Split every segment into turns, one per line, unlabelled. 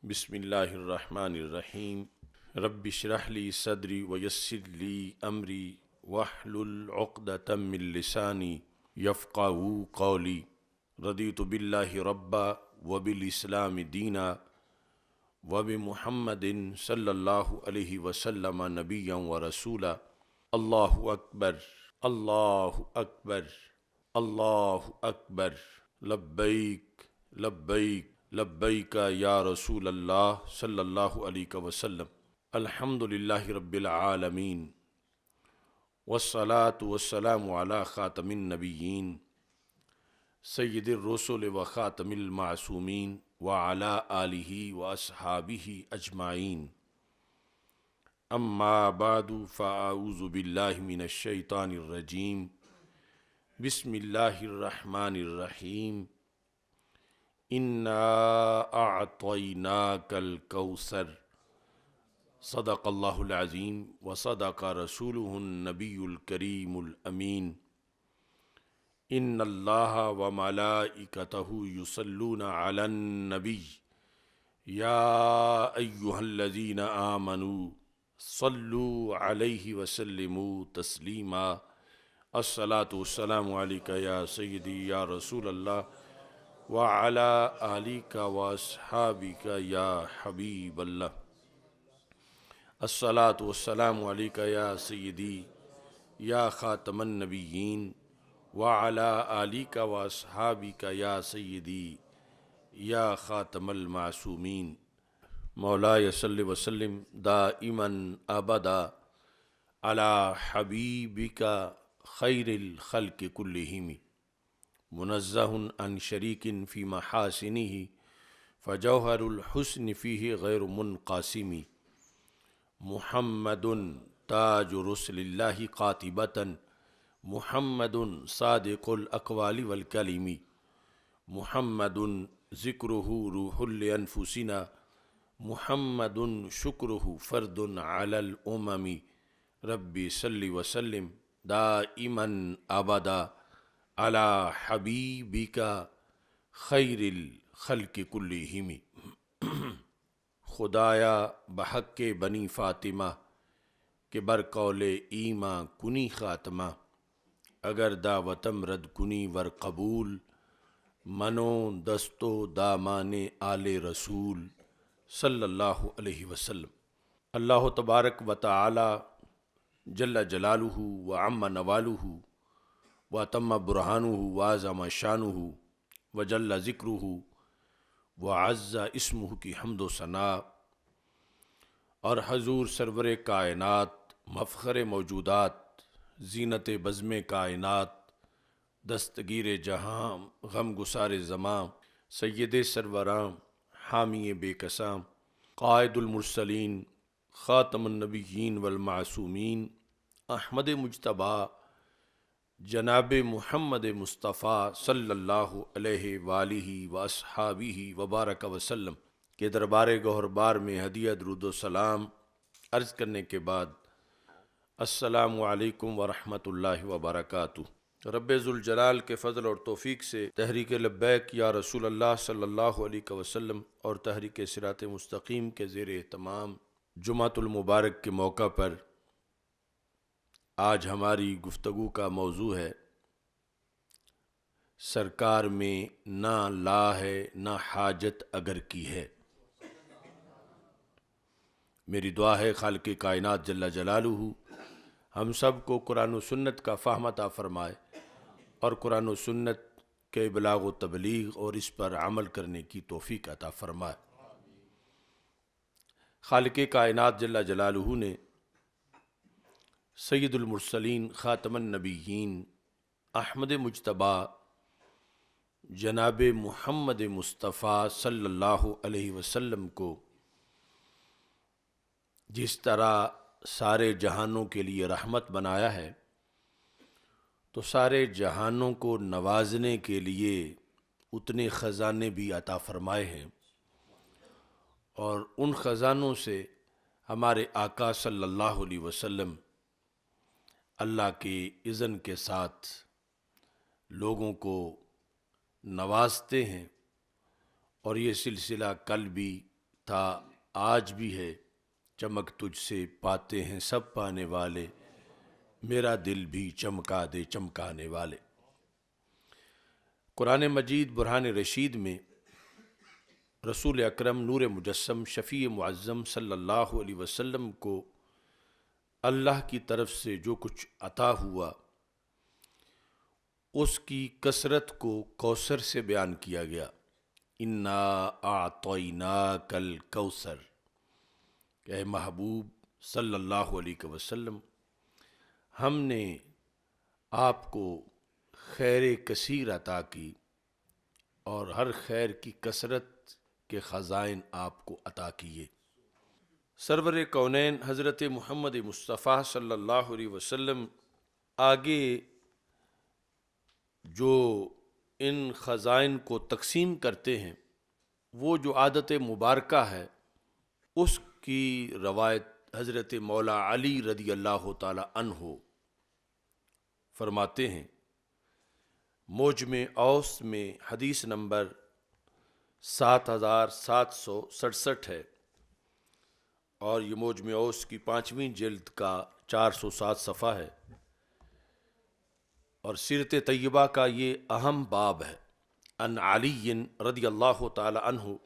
بسم اللہ الرحمن الرحیم رب اشرح لی صدری ویسر لی امری واحلل عقدۃ من لسانی یفقہوا قولی رضیت باللہ ربا وبالاسلام دینا وبمحمد صلی اللہ علیہ وسلم نبیا ورسولا۔ اللہ اکبر، اللہ اکبر، اللہ اکبر، لبیک لبیک لبیک یا رسول اللہ صلی اللہ علیہ وسلم۔ الحمد للہ رب العالمین والصلاة والسلام علی خاتم النبیین سید الرسل و خاتم المعصومین وعلی آلہ واصحابہ اجمعین، اما بعد فاعوذ باللہ من الشیطان الرجیم، بسم اللہ الرحمن الرحیم۔ انا اعطیناک الکوثر، صدق اللہ العظیم وصدق رسولہ النبی الکریم الامین۔ ان اللہ وملائکتہ یصلون علی النبی یا ایہا الذین آمنوا صلوا علیہ وسلموا تسلیما۔ الصلاۃ والسلام علیک یا سیدی یا رسول اللہ وعلی آلک واصحابک یا حبیب اللہ۔ الصلاۃ والسلام علیک یا سیدی یا خاتم النبیین وعلی آلک واصحابک یا سیدی یا خاتم المعصومین۔ مولاي صل وسلم دائما ابدا علی حبیبک خیر الخلق کلہم، منزہ عن شریک فی محاسنہ فجوہر الحسن فیہ غیر منقاسم۔ محمد تاج رسل اللہ قاطبۃ، محمد صادق الاقوال والکلم، محمد ذکرہ روح لانفسنا، محمد شکرہ فرد علی الامم۔ ربی صلی وسلم دائما ابدا علی حبیبک خیر الخلق کلہم۔ خدایا بحق بنی فاطمہ کہ برقول ایماں کنی خاتمہ، اگر دعوتم رد کنی ور قبول، منو دستو دامان آل رسول صلی اللہ علیہ وسلم۔ اللہ تبارک و تعالی جل جلالہ وعم نوالہ واتم برہانہ وعظم شانہ وجل ذکرہ وعز اسمہ کی حمد و ثناء، اور حضور سرور کائنات مفخر موجودات زینت بزم کائنات دستگیر جہاں غم گسار زماں سید سروراں حامی بے کساں قائد المرسلین خاتم النبیین والمعصومین احمد مجتبیٰ جناب محمد مصطفیٰ صلی اللہ علیہ وآلہ واصحابہ وبارک وسلم کے دربار گوہربار میں ہدیہ درود و سلام عرض کرنے کے بعد، السلام علیکم ورحمۃ اللہ وبرکاتہ۔ رب ذوالجلال کے فضل اور توفیق سے تحریک لبیک یا رسول اللہ صلی اللہ علیہ وسلم اور تحریک صراط مستقیم کے زیر اہتمام جمعۃ المبارک کے موقع پر آج ہماری گفتگو کا موضوع ہے، سرکار میں نہ لا ہے نہ حاجت اگر کی ہے۔ میری دعا ہے خالق کائنات جل جلالہ ہم سب کو قرآن و سنت کا فہم عطا فرمائے اور قرآن و سنت کے ابلاغ و تبلیغ اور اس پر عمل کرنے کی توفیق عطا فرمائے۔ خالق کائنات جل جلالہ نے سید المرسلین خاتم النبیین احمد مجتبیٰ جناب محمد مصطفیٰ صلی اللہ علیہ وسلم کو جس طرح سارے جہانوں کے لیے رحمت بنایا ہے، تو سارے جہانوں کو نوازنے کے لیے اتنے خزانے بھی عطا فرمائے ہیں، اور ان خزانوں سے ہمارے آقا صلی اللہ علیہ وسلم اللہ کے اذن کے ساتھ لوگوں کو نوازتے ہیں، اور یہ سلسلہ کل بھی تھا آج بھی ہے، چمک تجھ سے پاتے ہیں سب پانے والے، میرا دل بھی چمکا دے چمکانے والے۔ قرآن مجید برہان رشید میں رسول اکرم نور مجسم شفیع معظم صلی اللہ علیہ وسلم کو اللہ کی طرف سے جو کچھ عطا ہوا اس کی کثرت کو کوثر سے بیان کیا گیا۔ انا اعطیناک الکوثر، کہ اے محبوب صلی اللہ علیہ وسلم، ہم نے آپ کو خیر کثیر عطا کی اور ہر خیر کی کثرت کے خزائن آپ کو عطا کیے۔ سرور کونین حضرت محمد مصطفیٰ صلی اللہ علیہ وسلم آگے جو ان خزائن کو تقسیم کرتے ہیں، وہ جو عادت مبارکہ ہے اس کی روایت حضرت مولا علی رضی اللہ تعالی عنہ فرماتے ہیں۔ موجم اوس میں حدیث نمبر 7767 ہے، اور یہ موجم اوس کی 5ویں جلد کا 407 صفحہ ہے، اور سیرت طیبہ کا یہ اہم باب ہے۔ ان علی رضی اللہ تعالی عنہ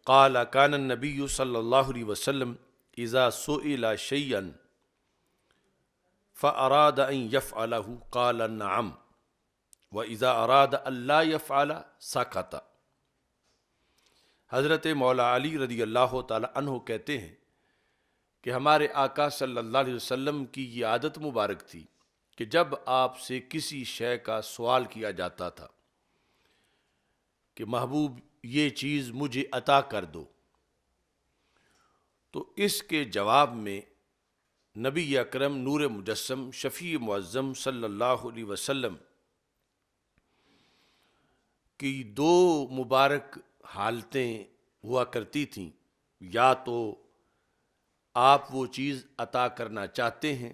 قال کان النبی صلی اللہ علیہ وسلم اذا سئل شیئا فاراد ان یفعلہ قال نعم واذا اراد ان لا یفعل سکت۔ حضرت مولا علی رضی اللہ تعالی عنہ کہتے ہیں کہ ہمارے آقا صلی اللہ علیہ وسلم کی یہ عادت مبارک تھی کہ جب آپ سے کسی شے کا سوال کیا جاتا تھا کہ محبوب یہ چیز مجھے عطا کر دو، تو اس کے جواب میں نبی اکرم نور مجسم شفیع معظم صلی اللہ علیہ وسلم کی دو مبارک حالتیں ہوا کرتی تھیں۔ یا تو آپ وہ چیز عطا کرنا چاہتے ہیں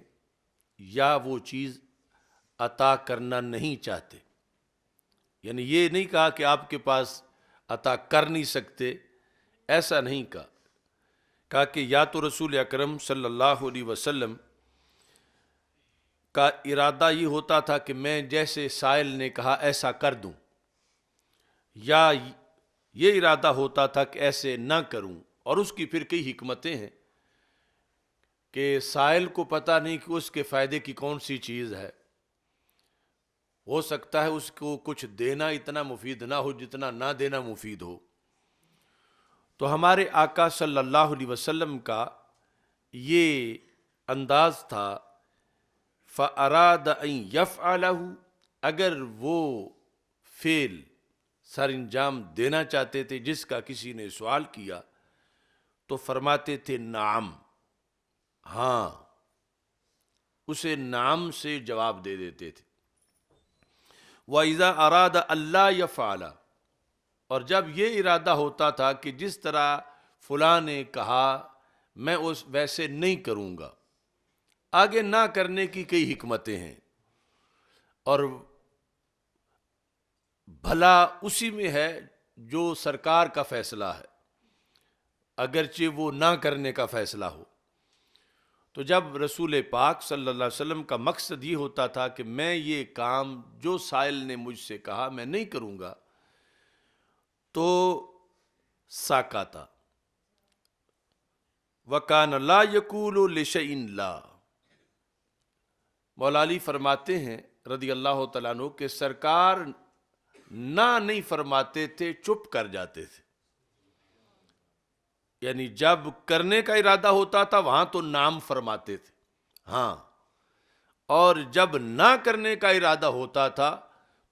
یا وہ چیز عطا کرنا نہیں چاہتے، یعنی یہ نہیں کہا کہ آپ کے پاس عطا کر نہیں سکتے، ایسا نہیں کہا کہ یا تو رسول اکرم صلی اللہ علیہ وسلم کا ارادہ یہ ہوتا تھا کہ میں جیسے سائل نے کہا ایسا کر دوں، یا یہ ارادہ ہوتا تھا کہ ایسے نہ کروں۔ اور اس کی پھر کئی حکمتیں ہیں کہ سائل کو پتہ نہیں کہ اس کے فائدے کی کون سی چیز ہے، ہو سکتا ہے اس کو کچھ دینا اتنا مفید نہ ہو جتنا نہ دینا مفید ہو۔ تو ہمارے آقا صلی اللہ علیہ وسلم کا یہ انداز تھا، فَأَرَادَ أَن يَفْعَلَهُ، اگر وہ فعل سر انجام دینا چاہتے تھے جس کا کسی نے سوال کیا تو فرماتے تھے نعم، ہاں، اسے نعم سے جواب دے دیتے تھے۔ وَإِذَا أَرَادَ أَلَّا يَفْعَلَ، اور جب یہ ارادہ ہوتا تھا کہ جس طرح فلاں نے کہا میں اس ویسے نہیں کروں گا، آگے نہ کرنے کی کئی حکمتیں ہیں، اور بھلا اسی میں ہے جو سرکار کا فیصلہ ہے، اگرچہ وہ نہ کرنے کا فیصلہ ہو۔ تو جب رسول پاک صلی اللہ علیہ وسلم کا مقصد یہ ہوتا تھا کہ میں یہ کام جو سائل نے مجھ سے کہا میں نہیں کروں گا، تو ساکاتا وَكَانَ لَا يَقُولُ لِشَيْءٍ لَا۔ مولا علی فرماتے ہیں رضی اللہ تعالیٰ عنہ کہ سرکار نہ نہیں فرماتے تھے، چپ کر جاتے تھے، یعنی جب کرنے کا ارادہ ہوتا تھا وہاں تو نام فرماتے تھے، ہاں، اور جب نہ کرنے کا ارادہ ہوتا تھا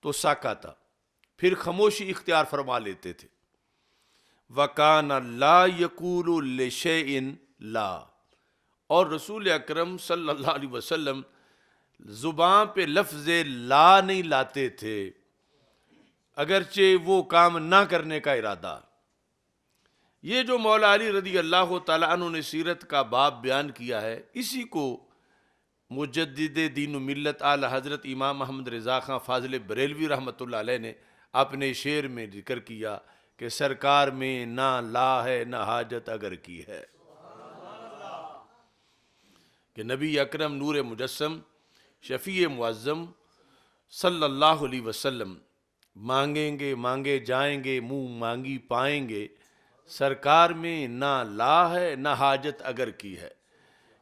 تو ساکاتا، پھر خاموشی اختیار فرما لیتے تھے۔ وَكَانَ لَا يَقُولُ لِشَيْءٍ لَا، اور رسول اکرم صلی اللہ علیہ وسلم زبان پہ لفظ لا نہیں لاتے تھے اگرچہ وہ کام نہ کرنے کا ارادہ۔ یہ جو مولا علی رضی اللہ تعالیٰ عنہ نے سیرت کا باب بیان کیا ہے، اسی کو مجدد دین و ملت اعلی حضرت امام محمد رضا خان فاضل بریلوی رحمۃ اللہ علیہ نے اپنے شعر میں ذکر کیا کہ سرکار میں نہ لا ہے نہ حاجت اگر کی ہے، کہ نبی اکرم نور مجسم شفیع معظم صلی اللہ علیہ وسلم مانگیں گے مانگے جائیں گے، منہ مانگی پائیں گے، سرکار میں نہ لا ہے نہ حاجت اگر کی ہے،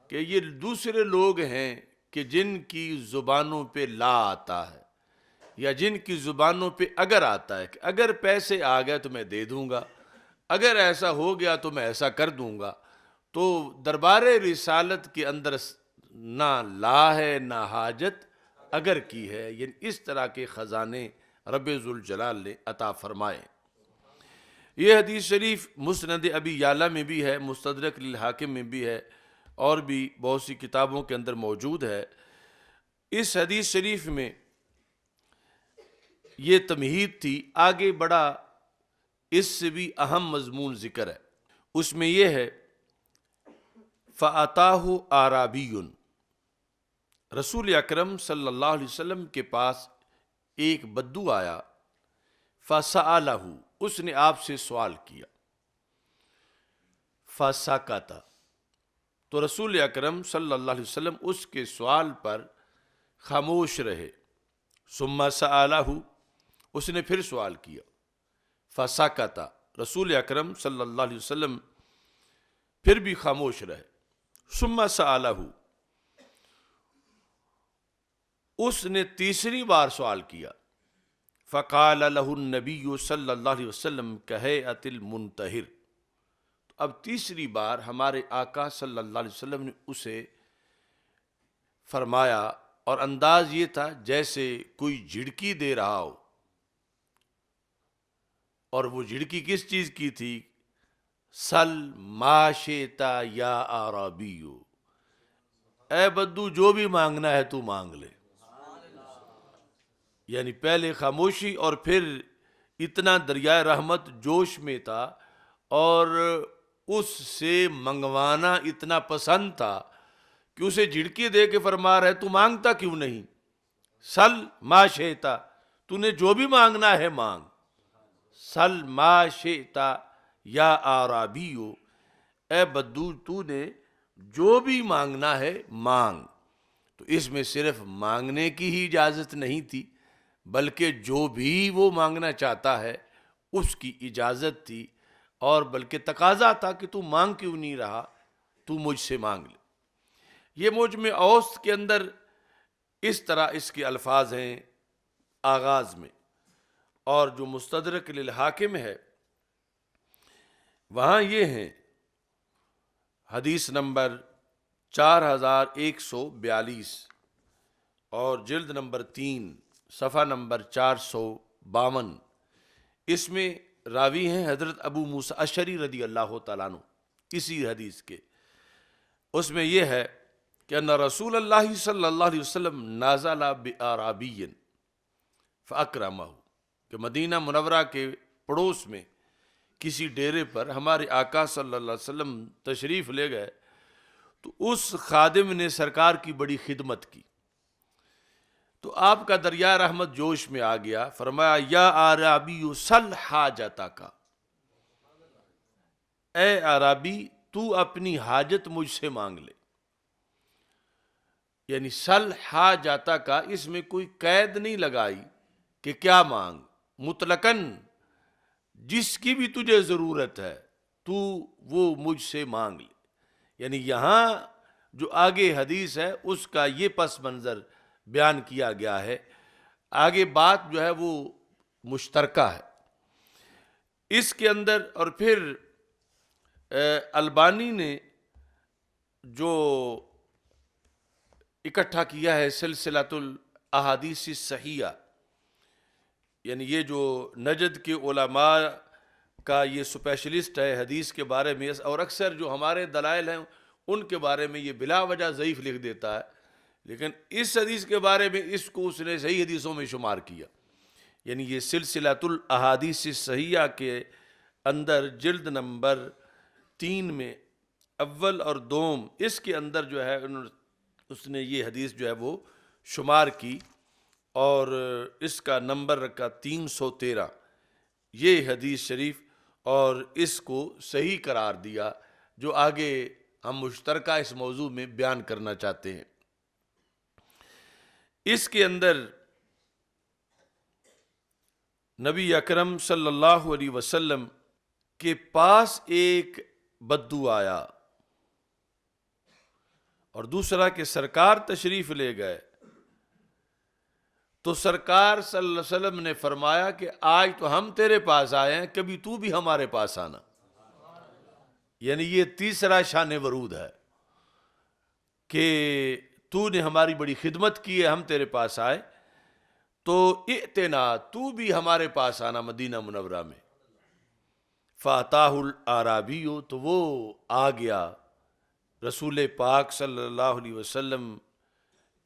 کہ یہ دوسرے لوگ ہیں کہ جن کی زبانوں پہ لا آتا ہے یا جن کی زبانوں پہ اگر آتا ہے کہ اگر پیسے آ گئے تو میں دے دوں گا، اگر ایسا ہو گیا تو میں ایسا کر دوں گا، تو دربار رسالت کے اندر نہ لا ہے نہ حاجت اگر کی ہے، یعنی اس طرح کے خزانے رب ذوالجلال نے عطا فرمائے۔ یہ حدیث شریف مسند ابی یعلا میں بھی ہے، مستدرک للحاکم میں بھی ہے، اور بھی بہت سی کتابوں کے اندر موجود ہے۔ اس حدیث شریف میں یہ تمہید تھی، آگے بڑا اس سے بھی اہم مضمون ذکر ہے۔ اس میں یہ ہے فَأَتَاهُ أَعْرَابِيٌّ، رسول اکرم صلی اللہ علیہ وسلم کے پاس ایک بدو آیا، فَسَأَلَهُ، اس نے آپ سے سوال کیا، فَسَكَتَ، تو رسول اکرم صلی اللہ علیہ وسلم اس کے سوال پر خاموش رہے۔ ثم سألہ، اس نے پھر سوال کیا، فسکت، رسول اکرم صلی اللہ علیہ وسلم پھر بھی خاموش رہے۔ ثم سألہ، اس نے تیسری بار سوال کیا، فقال لہ النبی صلی اللہ علیہ وسلم کہیئۃ المنتہر، اب تیسری بار ہمارے آقا صلی اللہ علیہ وسلم نے اسے فرمایا، اور انداز یہ تھا جیسے کوئی جھڑکی دے رہا ہو، اور وہ جھڑکی کس چیز کی تھی؟ سل ما شئت یا اعرابیو، اے بدو جو بھی مانگنا ہے تو مانگ لے۔ یعنی پہلے خاموشی اور پھر اتنا دریائے رحمت جوش میں تھا، اور اس سے منگوانا اتنا پسند تھا کہ اسے جھڑکی دے کے فرما رہے تو مانگتا کیوں نہیں؟ سل ما شئت، تو نے جو بھی مانگنا ہے مانگ، سل ما شئت یا اعرابیو، اے بدو تو نے جو بھی مانگنا ہے مانگ۔ تو اس میں صرف مانگنے کی ہی اجازت نہیں تھی، بلکہ جو بھی وہ مانگنا چاہتا ہے اس کی اجازت تھی، اور بلکہ تقاضا تھا کہ تو مانگ کیوں نہیں رہا، تو مجھ سے مانگ لے۔ یہ مجمع اوسط کے اندر اس طرح اس کے الفاظ ہیں آغاز میں، اور جو مستدرک للحاکم ہے وہاں یہ ہیں حدیث نمبر 4142 اور جلد نمبر 3 صفحہ نمبر 452، اس میں راوی ہیں حضرت ابو موسیٰ اشعری رضی اللہ تعالیٰ عنہ، اسی حدیث کے۔ اس میں یہ ہے کہ ان رسول اللہ صلی اللہ علیہ وسلم نازل بأعرابی فاکرمہ، کہ مدینہ منورہ کے پڑوس میں کسی ڈیرے پر ہمارے آقا صلی اللہ علیہ وسلم تشریف لے گئے، تو اس خادم نے سرکار کی بڑی خدمت کی، تو آپ کا دریا رحمت جوش میں آ گیا، فرمایا یا اعرابی سل حاجتک، اے اعرابی تو اپنی حاجت مجھ سے مانگ لے۔ یعنی سل حاجتک، اس میں کوئی قید نہیں لگائی کہ کیا مانگ، مطلقاً جس کی بھی تجھے ضرورت ہے تو وہ مجھ سے مانگ لے۔ یعنی یہاں جو آگے حدیث ہے اس کا یہ پس منظر بیان کیا گیا ہے، آگے بات جو ہے وہ مشترکہ ہے اس کے اندر۔ اور پھر البانی نے جو اکٹھا کیا ہے سلسلۃ الاحادیث الصحیحہ، یعنی یہ جو نجد کے علماء کا یہ سپیشلسٹ ہے حدیث کے بارے میں، اور اکثر جو ہمارے دلائل ہیں ان کے بارے میں یہ بلا وجہ ضعیف لکھ دیتا ہے، لیکن اس حدیث کے بارے میں اس کو اس نے صحیح حدیثوں میں شمار کیا۔ یعنی یہ سلسلۃ الاحادیث الصحیحہ کے اندر جلد نمبر 3 میں اول اور دوم، اس کے اندر جو ہے اس نے یہ حدیث جو ہے وہ شمار کی، اور اس کا نمبر رکھا 313۔ یہ حدیث شریف اور اس کو صحیح قرار دیا، جو آگے ہم مشترکہ اس موضوع میں بیان کرنا چاہتے ہیں۔ اس کے اندر نبی اکرم صلی اللہ علیہ وسلم کے پاس ایک بدو آیا، اور دوسرا کہ سرکار تشریف لے گئے، تو سرکار صلی اللہ علیہ وسلم نے فرمایا کہ آج تو ہم تیرے پاس آئے ہیں، کبھی تو بھی ہمارے پاس آنا۔ یعنی یہ تیسرا شان ورود ہے کہ تو نے ہماری بڑی خدمت کی ہے، ہم تیرے پاس آئے، تو ائتنا، تو بھی ہمارے پاس آنا مدینہ منورہ میں۔ فاتاہ الاعرابی، تو وہ آ گیا رسول پاک صلی اللہ علیہ وسلم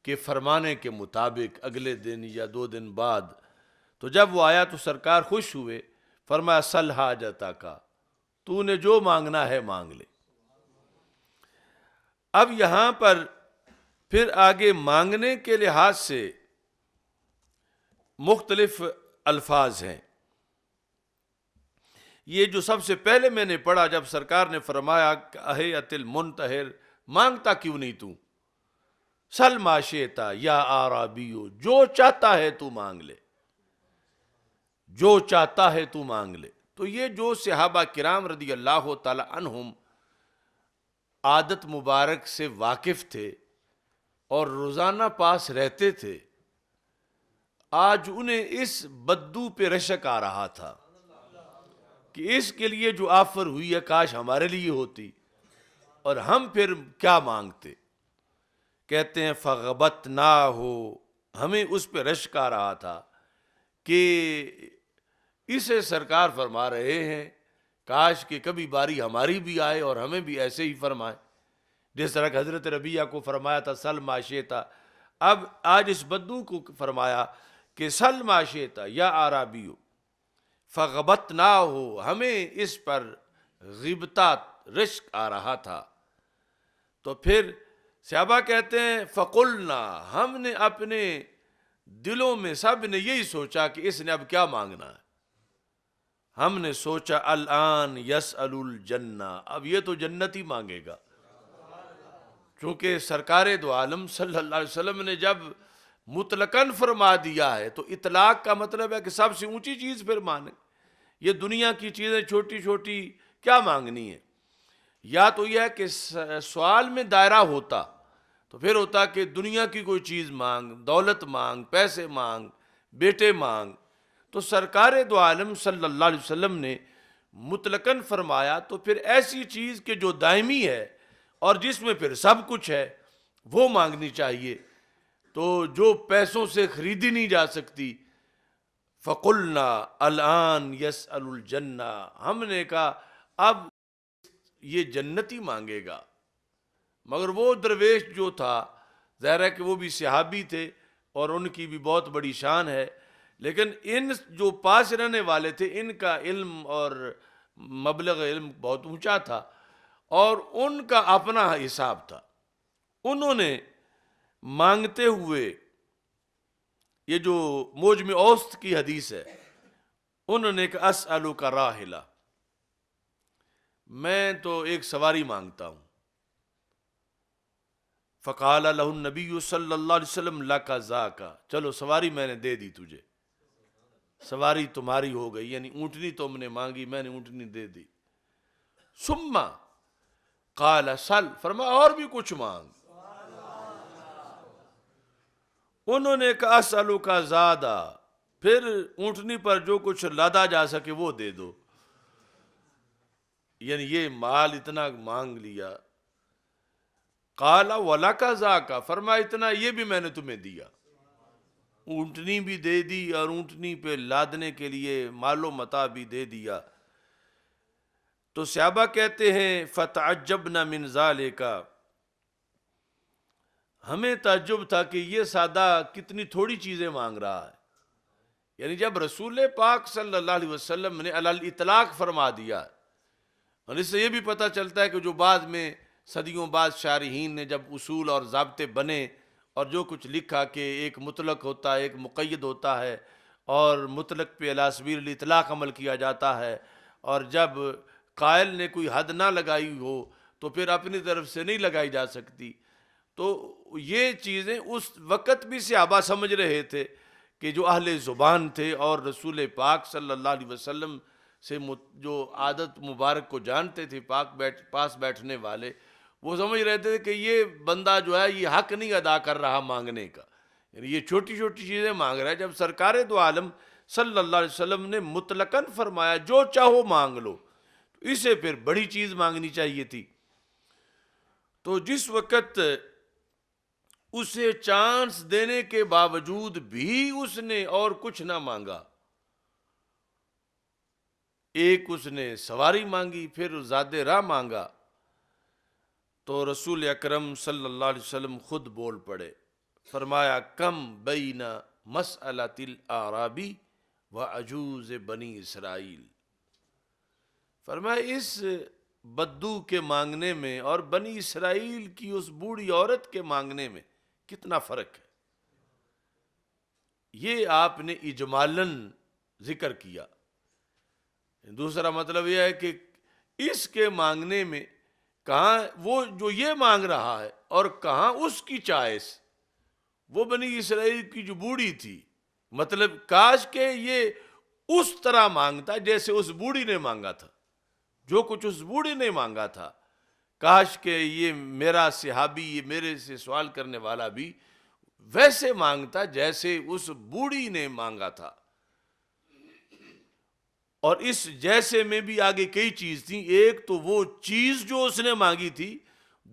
کے فرمانے کے مطابق اگلے دن یا 2 دن بعد۔ تو جب وہ آیا تو سرکار خوش ہوئے، فرمایا سل حاجتا کا، تو نے جو مانگنا ہے مانگ لے۔ اب یہاں پر پھر آگے مانگنے کے لحاظ سے مختلف الفاظ ہیں۔ یہ جو سب سے پہلے میں نے پڑھا، جب سرکار نے فرمایا کہ اہیت المنتہر، مانگتا کیوں نہیں تو؟ سل ما شئتا یا اعرابیو، جو چاہتا ہے تو مانگ لے، جو چاہتا ہے تو مانگ لے۔ تو یہ جو صحابہ کرام رضی اللہ تعالی عنہم عادت مبارک سے واقف تھے اور روزانہ پاس رہتے تھے، آج انہیں اس بدو پہ رشک آ رہا تھا کہ اس کے لیے جو آفر ہوئی ہے کاش ہمارے لیے ہوتی، اور ہم پھر کیا مانگتے۔ کہتے ہیں فغبت نہ ہو، ہمیں اس پہ رشک آ رہا تھا کہ اسے سرکار فرما رہے ہیں کاش کہ کبھی باری ہماری بھی آئے اور ہمیں بھی ایسے ہی فرمائے، جس طرح کہ حضرت ربیعہ کو فرمایا تھا سل ما شئتا۔ اب آج اس بدو کو فرمایا کہ سل ما شئتا یا اعرابیو فغبت نہ ہو، ہمیں اس پر غبطہ رشک آ رہا تھا۔ تو پھر صحابہ کہتے ہیں فقلنا، ہم نے اپنے دلوں میں سب نے یہی سوچا کہ اس نے اب کیا مانگنا ہے۔ ہم نے سوچا الان یسأل الجنہ، اب یہ تو جنت ہی مانگے گا، چونکہ سرکار دو عالم صلی اللہ علیہ وسلم نے جب مطلقاً فرما دیا ہے تو اطلاق کا مطلب ہے کہ سب سے اونچی چیز پھر مانیں۔ یہ دنیا کی چیزیں چھوٹی چھوٹی کیا مانگنی ہے؟ یا تو یہ ہے کہ سوال میں دائرہ ہوتا تو پھر ہوتا کہ دنیا کی کوئی چیز مانگ، دولت مانگ، پیسے مانگ، بیٹے مانگ۔ تو سرکار دو عالم صلی اللہ علیہ وسلم نے مطلقاً فرمایا تو پھر ایسی چیز کہ جو دائمی ہے اور جس میں پھر سب کچھ ہے وہ مانگنی چاہیے، تو جو پیسوں سے خریدی نہیں جا سکتی۔ فقلنا الان یسأل الجنہ، ہم نے کہا اب یہ جنتی مانگے گا۔ مگر وہ درویش جو تھا، ظاہر ہے کہ وہ بھی صحابی تھے اور ان کی بھی بہت بڑی شان ہے، لیکن ان جو پاس رہنے والے تھے ان کا علم اور مبلغ علم بہت اونچا تھا، اور ان کا اپنا حساب تھا۔ انہوں نے مانگتے ہوئے، یہ جو موجم اوسط کی حدیث ہے، انہوں نے کہا اسألک راحلہ، میں تو ایک سواری مانگتا ہوں۔ فقال لہ النبی صلی اللہ علیہ وسلم لک ذاک، چلو سواری میں نے دے دی تجھے، سواری تمہاری ہو گئی، یعنی اونٹنی تم نے مانگی، میں نے اونٹنی دے دی۔ ثم قال سل، فرمایا اور بھی کچھ مانگ۔ انہوں نے کہا اسألک زادہ، پھر اونٹنی پر جو کچھ لادا جا سکے وہ دے دو، یعنی یہ مال اتنا مانگ لیا۔ قال ولک ذاک، فرمایا اتنا یہ بھی میں نے تمہیں دیا، اونٹنی بھی دے دی اور اونٹنی پہ لادنے کے لیے مال و متاع بھی دے دیا۔ تو صحابہ کہتے ہیں فتعجبنا من ذالک، ہمیں تعجب تھا کہ یہ سادہ کتنی تھوڑی چیزیں مانگ رہا ہے۔ یعنی جب رسول پاک صلی اللہ علیہ وسلم نے علی الاطلاق فرما دیا، اور اس سے یہ بھی پتہ چلتا ہے کہ جو بعد میں صدیوں بعد شارحین نے جب اصول اور ضابطے بنے اور جو کچھ لکھا کہ ایک مطلق ہوتا ہے، ایک مقید ہوتا ہے، اور مطلق پہ علی سبیل الاطلاق عمل کیا جاتا ہے، اور جب قائل نے کوئی حد نہ لگائی ہو تو پھر اپنی طرف سے نہیں لگائی جا سکتی. تو یہ چیزیں اس وقت بھی صحابہ سمجھ رہے تھے کہ جو اہل زبان تھے اور رسول پاک صلی اللہ علیہ وسلم سے جو عادت مبارک کو جانتے تھے پاس بیٹھنے والے، وہ سمجھ رہے تھے کہ یہ بندہ جو ہے یہ حق نہیں ادا کر رہا مانگنے کا، یعنی یہ چھوٹی چھوٹی چیزیں مانگ رہا ہے. جب سرکار دو عالم صلی اللہ علیہ وسلم نے مطلقاً فرمایا جو چاہو مانگ لو، تو اسے پھر بڑی چیز مانگنی چاہیے تھی. تو جس وقت اسے چانس دینے کے باوجود بھی اس نے اور کچھ نہ مانگا، ایک اس نے سواری مانگی، پھر زاد راہ مانگا، تو رسول اکرم صلی اللہ علیہ وسلم خود بول پڑے، فرمایا کم بین مسألۃ الاعرابی و عجوز بنی اسرائیل. فرمایا اس بدو کے مانگنے میں اور بنی اسرائیل کی اس بوڑھی عورت کے مانگنے میں کتنا فرق ہے. یہ آپ نے اجمالاً ذکر کیا. دوسرا مطلب یہ ہے کہ اس کے مانگنے میں کہاں وہ جو یہ مانگ رہا ہے اور کہاں اس کی چائس، وہ بنی اسرائیل کی جو بوڑھی تھی، مطلب کاش کہ یہ اس طرح مانگتا جیسے اس بوڑھی نے مانگا تھا، جو کچھ اس بوڑھی نے مانگا تھا، کاش کہ یہ میرا صحابی، یہ میرے سے سوال کرنے والا بھی ویسے مانگتا جیسے اس بوڑھی نے مانگا تھا. اور اس جیسے میں بھی آگے کئی چیز تھیں. ایک تو وہ چیز جو اس نے مانگی تھی،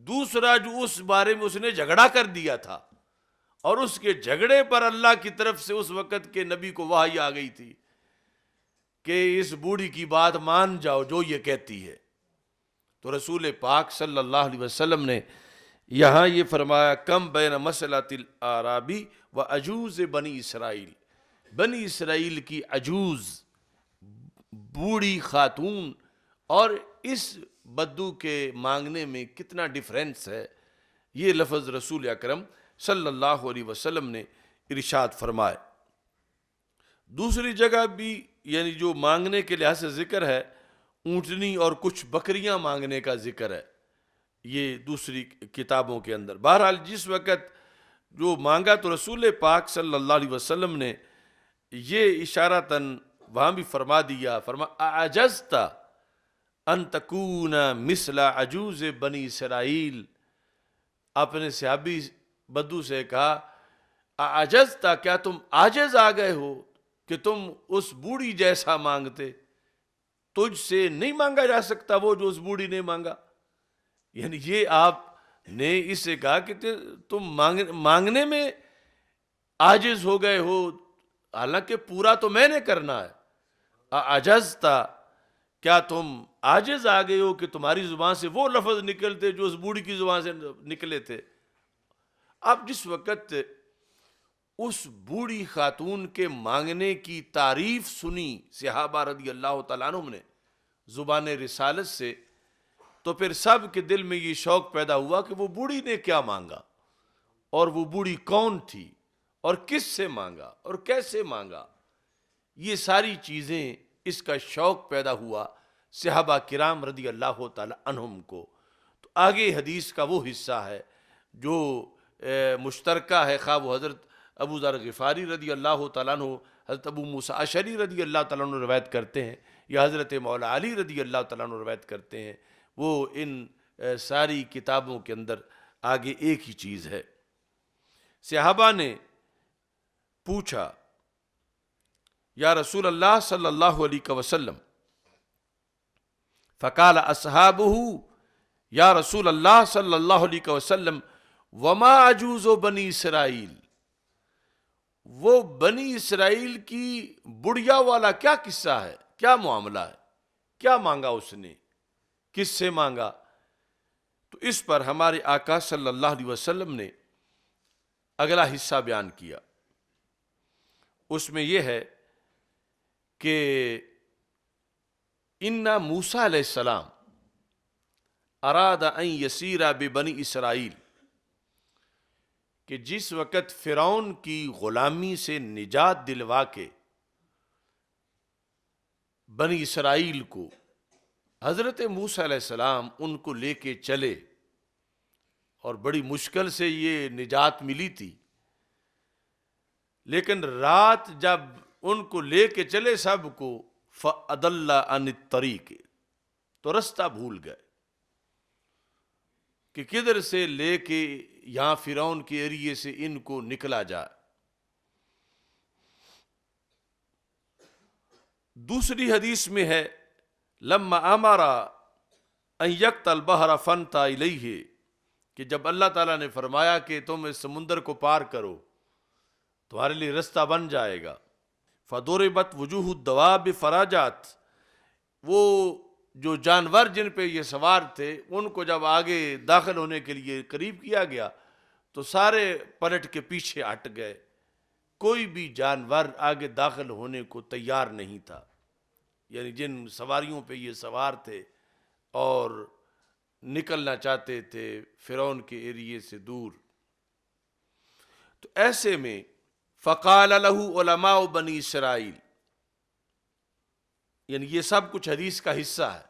دوسرا جو اس بارے میں اس نے جھگڑا کر دیا تھا، اور اس کے جھگڑے پر اللہ کی طرف سے اس وقت کے نبی کو وحی آ گئی تھی کہ اس بوڑھی کی بات مان جاؤ جو یہ کہتی ہے. تو رسول پاک صلی اللہ علیہ وسلم نے یہاں یہ فرمایا کم بین مسئلۃ الاعرابی و عجوز بنی اسرائیل. بنی اسرائیل کی عجوز، بوڑھی خاتون، اور اس بدو کے مانگنے میں کتنا ڈیفرنس ہے، یہ لفظ رسول اکرم صلی اللہ علیہ وسلم نے ارشاد فرمائے. دوسری جگہ بھی یعنی جو مانگنے کے لحاظ سے ذکر ہے، اونٹنی اور کچھ بکریاں مانگنے کا ذکر ہے یہ دوسری کتابوں کے اندر. بہرحال جس وقت جو مانگا تو رسول پاک صلی اللہ علیہ وسلم نے یہ اشارتاً وہاں بھی فرما دیا، اعجزت ان تکون مثل عجوز بنی اسرائیل. اپنے صحابی بدو سے کہا اعجزت، کیا تم عاجز آ گئے ہو کہ تم اس بوڑھی جیسا مانگتے؟ تجھ سے نہیں مانگا جا سکتا وہ جو اس بوڑھی نے مانگا. یعنی یہ آپ نے اس سے کہا کہ تم مانگنے میں عاجز ہو گئے ہو، حالانکہ پورا تو میں نے کرنا ہے. اعجزتا، کیا تم عاجز آ گئے ہو کہ تمہاری زبان سے وہ لفظ نکلتے جو اس بوڑھی کی زبان سے نکلے تھے. اب جس وقت اس بوڑھی خاتون کے مانگنے کی تعریف سنی صحابہ رضی اللہ تعالیٰ عنہم نے زبان رسالت سے، تو پھر سب کے دل میں یہ شوق پیدا ہوا کہ وہ بوڑھی نے کیا مانگا، اور وہ بوڑھی کون تھی، اور کس سے مانگا، اور کیسے مانگا. یہ ساری چیزیں، اس کا شوق پیدا ہوا صحابہ کرام رضی اللہ تعالی عنہم کو. تو آگے حدیث کا وہ حصہ ہے جو مشترکہ ہے، خواہ وہ حضرت ابو ذر غفاری رضی اللہ تعالیٰ عنہ، حضرت ابو موسیٰ اشعری رضی اللہ تعالیٰ عنہ روایت کرتے ہیں، یا حضرت مولا علی رضی اللہ تعالیٰ عنہ روایت کرتے ہیں. وہ ان ساری کتابوں کے اندر آگے ایک ہی چیز ہے. صحابہ نے پوچھا یا رسول اللہ صلی اللہ علیہ وسلم، فقال اصحابہ یا رسول اللہ صلی اللہ علیہ وسلم وما عجوز بنی اسرائیل. وہ بنی اسرائیل کی بڑھیا والا کیا قصہ ہے، کیا معاملہ ہے، کیا مانگا اس نے، کس سے مانگا؟ تو اس پر ہمارے آقا صلی اللہ علیہ وسلم نے اگلا حصہ بیان کیا. اس میں یہ ہے کہ ان موسیٰ علیہ السلام اراد ان یسیر ببنی اسرائیل، کہ جس وقت فرعون کی غلامی سے نجات دلوا کے بنی اسرائیل کو حضرت موسیٰ علیہ السلام ان کو لے کے چلے، اور بڑی مشکل سے یہ نجات ملی تھی، لیکن رات جب ان کو لے کے چلے سب کو، فَأَضَلَّ عَنِ الطَّرِيقِ، تو رستہ بھول گئے کہ کدھر سے لے کے یہاں فرعون کے ایریے سے ان کو نکلا جائے۔ دوسری حدیث میں ہے لما امرا ان یقطع البحر فانطا الیہ، کہ جب اللہ تعالیٰ نے فرمایا کہ تم اس سمندر کو پار کرو تمہارے لیے رستہ بن جائے گا، فضربت وجوہ الدواب فراجات، وہ جو جانور جن پہ یہ سوار تھے ان کو جب آگے داخل ہونے کے لیے قریب کیا گیا تو سارے پلٹ کے پیچھے ہٹ گئے، کوئی بھی جانور آگے داخل ہونے کو تیار نہیں تھا، یعنی جن سواریوں پہ یہ سوار تھے اور نکلنا چاہتے تھے فرعون کے ایریے سے دور۔ تو ایسے میں فقال له علماء بنی اسرائیل، یعنی یہ سب کچھ حدیث کا حصہ ہے،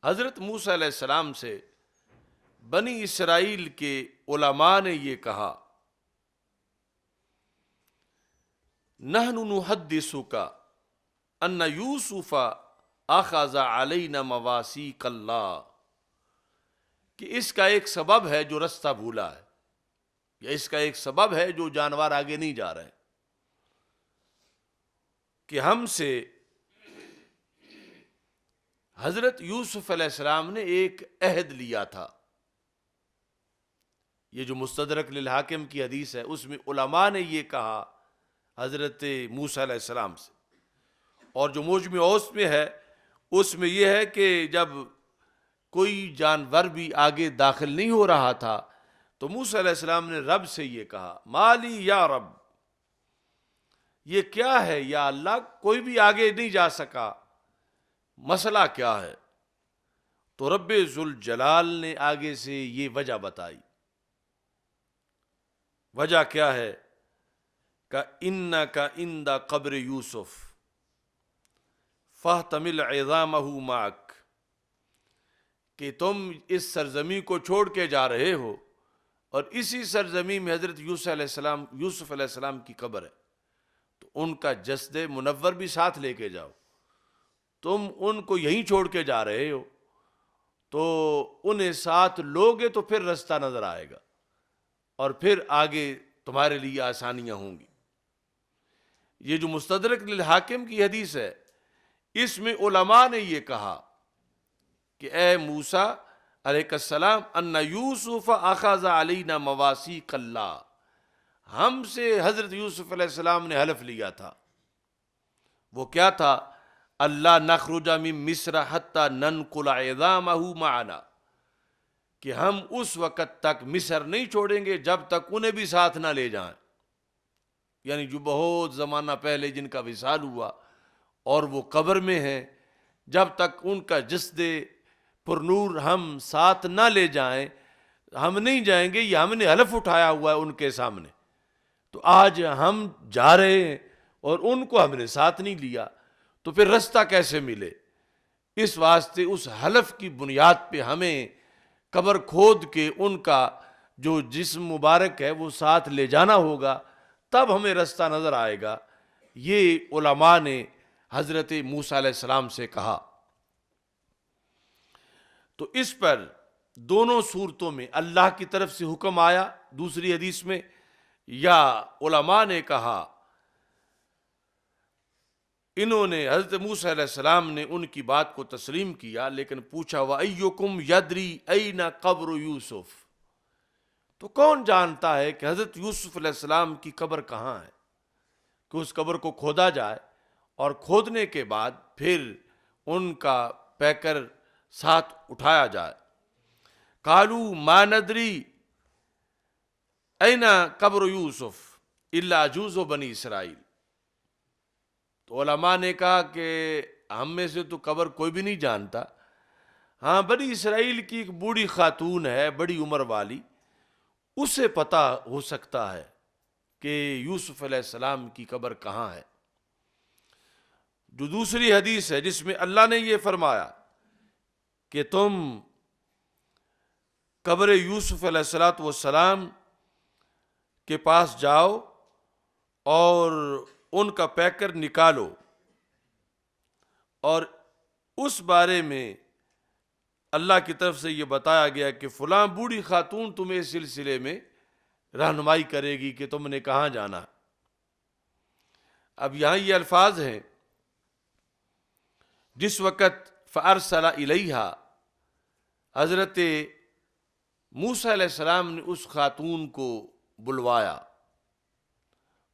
حضرت موسیٰ علیہ السلام سے بنی اسرائیل کے علماء نے یہ کہا، نحن نحدثک ان یوسف اخذ علینا مواثیق اللہ، کہ اس کا ایک سبب ہے جو رستہ بھولا ہے، یا اس کا ایک سبب ہے جو جانور آگے نہیں جا رہے، کہ ہم سے حضرت یوسف علیہ السلام نے ایک عہد لیا تھا۔ یہ جو مستدرک للحاکم کی حدیث ہے اس میں علماء نے یہ کہا حضرت موسیٰ علیہ السلام سے، اور جو موجم اوسط میں ہے اس میں یہ ہے کہ جب کوئی جانور بھی آگے داخل نہیں ہو رہا تھا تو موسیٰ علیہ السلام نے رب سے یہ کہا، مالی یا رب، یہ کیا ہے یا اللہ، کوئی بھی آگے نہیں جا سکا، مسئلہ کیا ہے؟ تو رب ذوالجلال نے آگے سے یہ وجہ بتائی۔ وجہ کیا ہے؟ کہ انک عند قبر یوسف فاحتمل عظامہ معک، کہ تم اس سرزمین کو چھوڑ کے جا رہے ہو اور اسی سرزمین میں حضرت یوسف علیہ السلام کی قبر ہے، تو ان کا جسد منور بھی ساتھ لے کے جاؤ، تم ان کو یہیں چھوڑ کے جا رہے ہو تو انہیں ساتھ لوگے تو پھر رستہ نظر آئے گا اور پھر آگے تمہارے لیے آسانیاں ہوں گی۔ یہ جو مستدرک للحاکم کی حدیث ہے اس میں علماء نے یہ کہا کہ اے موسیٰ علیہ السلام، ان یوسف اخذ علینا مواثیق اللہ، ہم سے حضرت یوسف علیہ السلام نے حلف لیا تھا، وہ کیا تھا؟ اللہ نخرج من مصر حتی ننقل عظامہ معنا، کہ ہم اس وقت تک مصر نہیں چھوڑیں گے جب تک انہیں بھی ساتھ نہ لے جائیں، یعنی جو بہت زمانہ پہلے جن کا وصال ہوا اور وہ قبر میں ہیں، جب تک ان کا جسد پرنور ہم ساتھ نہ لے جائیں ہم نہیں جائیں گے، یہ ہم نے حلف اٹھایا ہوا ہے ان کے سامنے، تو آج ہم جا رہے ہیں اور ان کو ہم نے ساتھ نہیں لیا تو پھر رستہ کیسے ملے؟ اس واسطے اس حلف کی بنیاد پہ ہمیں قبر کھود کے ان کا جو جسم مبارک ہے وہ ساتھ لے جانا ہوگا، تب ہمیں رستہ نظر آئے گا۔ یہ علماء نے حضرت موسیٰ علیہ السلام سے کہا۔ تو اس پر دونوں صورتوں میں اللہ کی طرف سے حکم آیا دوسری حدیث میں، یا علماء نے کہا، انہوں نے حضرت موسیٰ علیہ السلام نے ان کی بات کو تسلیم کیا، لیکن پوچھا وَأَيُّكُمْ يَدْرِي أَيْنَ قَبْرُ یوسف، تو کون جانتا ہے کہ حضرت یوسف علیہ السلام کی قبر کہاں ہے، کہ اس قبر کو کھودا جائے اور کھودنے کے بعد پھر ان کا پیکر ساتھ اٹھایا جائے۔ قالوا ما ندری أين قبر یوسف الا عجوز بنی اسرائیل، تو علماء نے کہا کہ ہم میں سے تو قبر کوئی بھی نہیں جانتا، ہاں بنی اسرائیل کی ایک بوڑھی خاتون ہے بڑی عمر والی، اسے پتہ ہو سکتا ہے کہ یوسف علیہ السلام کی قبر کہاں ہے۔ جو دوسری حدیث ہے جس میں اللہ نے یہ فرمایا کہ تم قبر یوسف علیہ الصلوۃ والسلام کے پاس جاؤ اور ان کا پیکر نکالو، اور اس بارے میں اللہ کی طرف سے یہ بتایا گیا کہ فلاں بوڑھی خاتون تمہیں اس سلسلے میں رہنمائی کرے گی کہ تم نے کہاں جانا۔ اب یہاں یہ الفاظ ہیں، جس وقت فارسل الیہا، حضرت موسیٰ علیہ السلام نے اس خاتون کو بلوایا،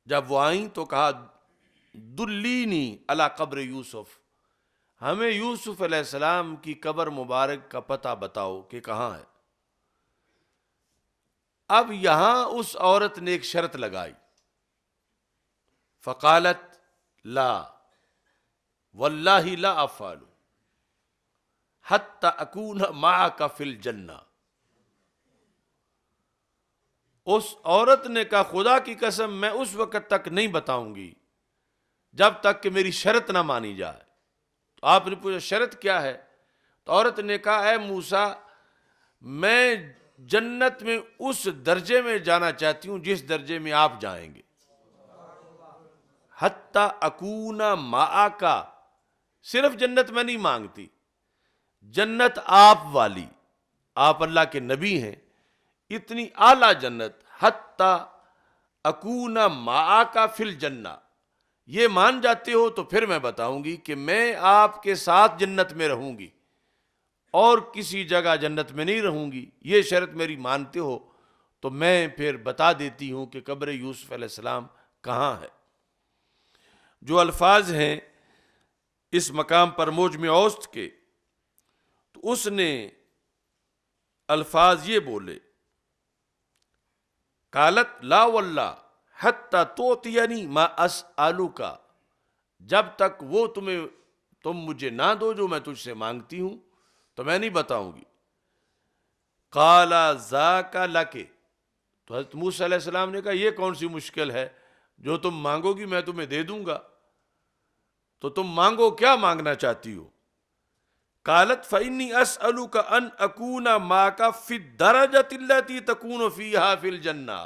جب وہ آئیں تو کہا دلینی علی قبر یوسف، ہمیں یوسف علیہ السلام کی قبر مبارک کا پتہ بتاؤ کہ کہاں ہے۔ اب یہاں اس عورت نے ایک شرط لگائی، فقالت لا واللہ لا افعل حتی اکون معک فی الجنہ۔ اس عورت نے کہا خدا کی قسم میں اس وقت تک نہیں بتاؤں گی جب تک کہ میری شرط نہ مانی جائے۔ تو آپ نے پوچھا شرط کیا ہے؟ تو عورت نے کہا اے موسیٰ، میں جنت میں اس درجے میں جانا چاہتی ہوں جس درجے میں آپ جائیں گے۔ حتی اکون معک، صرف جنت میں نہیں مانگتی، جنت آپ والی، آپ اللہ کے نبی ہیں، اتنی اعلیٰ جنت، حتی اکون معک فی الجنہ، یہ مان جاتے ہو تو پھر میں بتاؤں گی کہ میں آپ کے ساتھ جنت میں رہوں گی اور کسی جگہ جنت میں نہیں رہوں گی، یہ شرط میری مانتے ہو تو میں پھر بتا دیتی ہوں کہ قبر یوسف علیہ السلام کہاں ہے۔ جو الفاظ ہیں اس مقام پر موجم اوسط کے، تو اس نے الفاظ یہ بولے، قالت لا واللہ حتی توتینی ما اسألک، جب تک وہ تم مجھے نہ دو جو میں تجھ سے مانگتی ہوں تو میں نہیں بتاؤں گی۔ قال ذاک لک، تو حضرت موسیٰ علیہ السلام نے کہا یہ کون سی مشکل ہے، جو تم مانگو گی میں تمہیں دے دوں گا، تو تم مانگو، کیا مانگنا چاہتی ہو؟ قالت فإنی اسألک ان اکون معک فی الدرجۃ التی تکون فیہا فی الجنہ،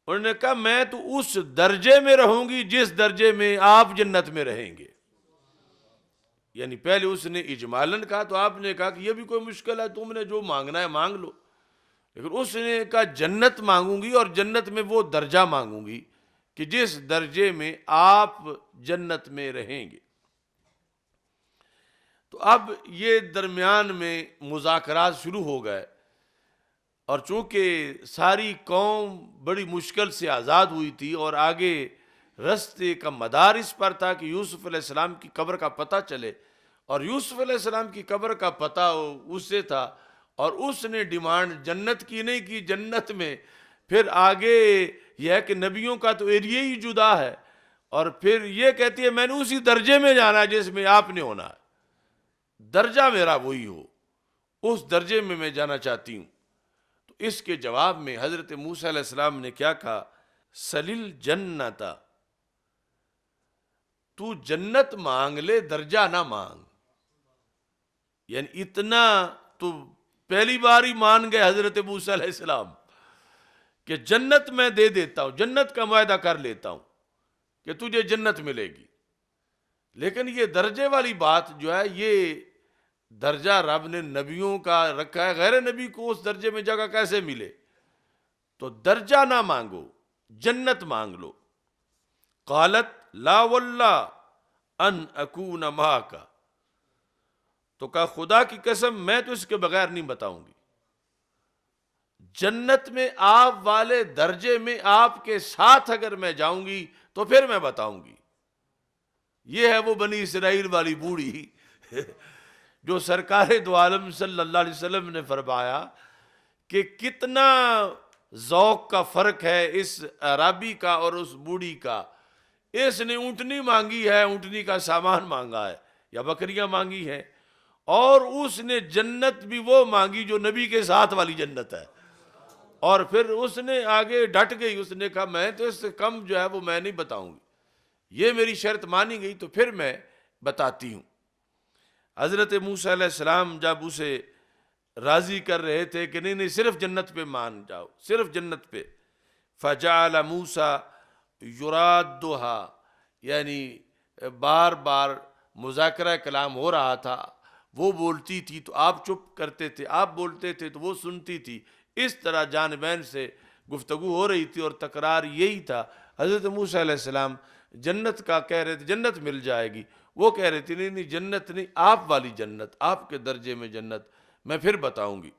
انہوں نے کہا میں تو اس درجے میں رہوں گی جس درجے میں آپ جنت میں رہیں گے۔ یعنی پہلے اس نے اجمالاً کہا تو آپ نے کہا کہ یہ بھی کوئی مشکل ہے، تم نے جو مانگنا ہے مانگ لو، لیکن اس نے کہا جنت مانگوں گی اور جنت میں وہ درجہ مانگوں گی کہ جس درجے میں آپ جنت میں رہیں گے۔ تو اب یہ درمیان میں مذاکرات شروع ہو گئے، اور چونکہ ساری قوم بڑی مشکل سے آزاد ہوئی تھی اور آگے رستے کا مدار اس پر تھا کہ یوسف علیہ السلام کی قبر کا پتہ چلے، اور یوسف علیہ السلام کی قبر کا پتہ اس سے تھا، اور اس نے ڈیمانڈ جنت کی نہیں کی، جنت میں پھر آگے یہ ہے کہ نبیوں کا تو ایریا ہی جدا ہے، اور پھر یہ کہتی ہے میں نے اسی درجے میں جانا ہے جس میں آپ نے ہونا ہے، درجہ میرا وہی ہو، اس درجے میں میں جانا چاہتی ہوں۔ تو اس کے جواب میں حضرت موسیٰ علیہ السلام نے کیا کہا، سلیل جنت، تو جنت مانگ لے، درجہ نہ مانگ۔ یعنی اتنا تو پہلی بار ہی مان گئے حضرت موسیٰ علیہ السلام کہ جنت میں دے دیتا ہوں، جنت کا معاہدہ کر لیتا ہوں کہ تجھے جنت ملے گی، لیکن یہ درجے والی بات جو ہے، یہ درجہ رب نے نبیوں کا رکھا ہے، غیر نبی کو اس درجے میں جگہ کیسے ملے؟ تو درجہ نہ مانگو، جنت مانگ لو۔ قالت لا واللہ ان اکون معک، تو کہا خدا کی قسم میں تو اس کے بغیر نہیں بتاؤں گی، جنت میں آپ والے درجے میں آپ کے ساتھ اگر میں جاؤں گی تو پھر میں بتاؤں گی۔ یہ ہے وہ بنی اسرائیل والی بوڑھی جو سرکار دو عالم صلی اللہ علیہ وسلم نے فرمایا کہ کتنا ذوق کا فرق ہے اس عرابی کا اور اس بوڑھی کا۔ اس نے اونٹنی مانگی ہے، اونٹنی کا سامان مانگا ہے یا بکریاں مانگی ہیں، اور اس نے جنت بھی وہ مانگی جو نبی کے ساتھ والی جنت ہے، اور پھر اس نے آگے ڈٹ گئی، اس نے کہا میں تو اس سے کم جو ہے وہ میں نہیں بتاؤں گی۔ یہ میری شرط مانی گئی تو پھر میں بتاتی ہوں۔ حضرت موسیٰ علیہ السلام جب اسے راضی کر رہے تھے کہ نہیں صرف جنت پہ مان جاؤ، صرف جنت پہ، فجعل موسیٰ یرادها، یعنی بار بار مذاکرہ کلام ہو رہا تھا، وہ بولتی تھی تو آپ چپ کرتے تھے، آپ بولتے تھے تو وہ سنتی تھی، اس طرح جانبین سے گفتگو ہو رہی تھی اور تکرار یہی تھا۔ حضرت موسیٰ علیہ السلام جنت کا کہہ رہے تھے جنت مل جائے گی، وہ کہہ رہے تھے نہیں جنت نہیں، آپ والی جنت، آپ کے درجے میں جنت میں پھر بتاؤں گی۔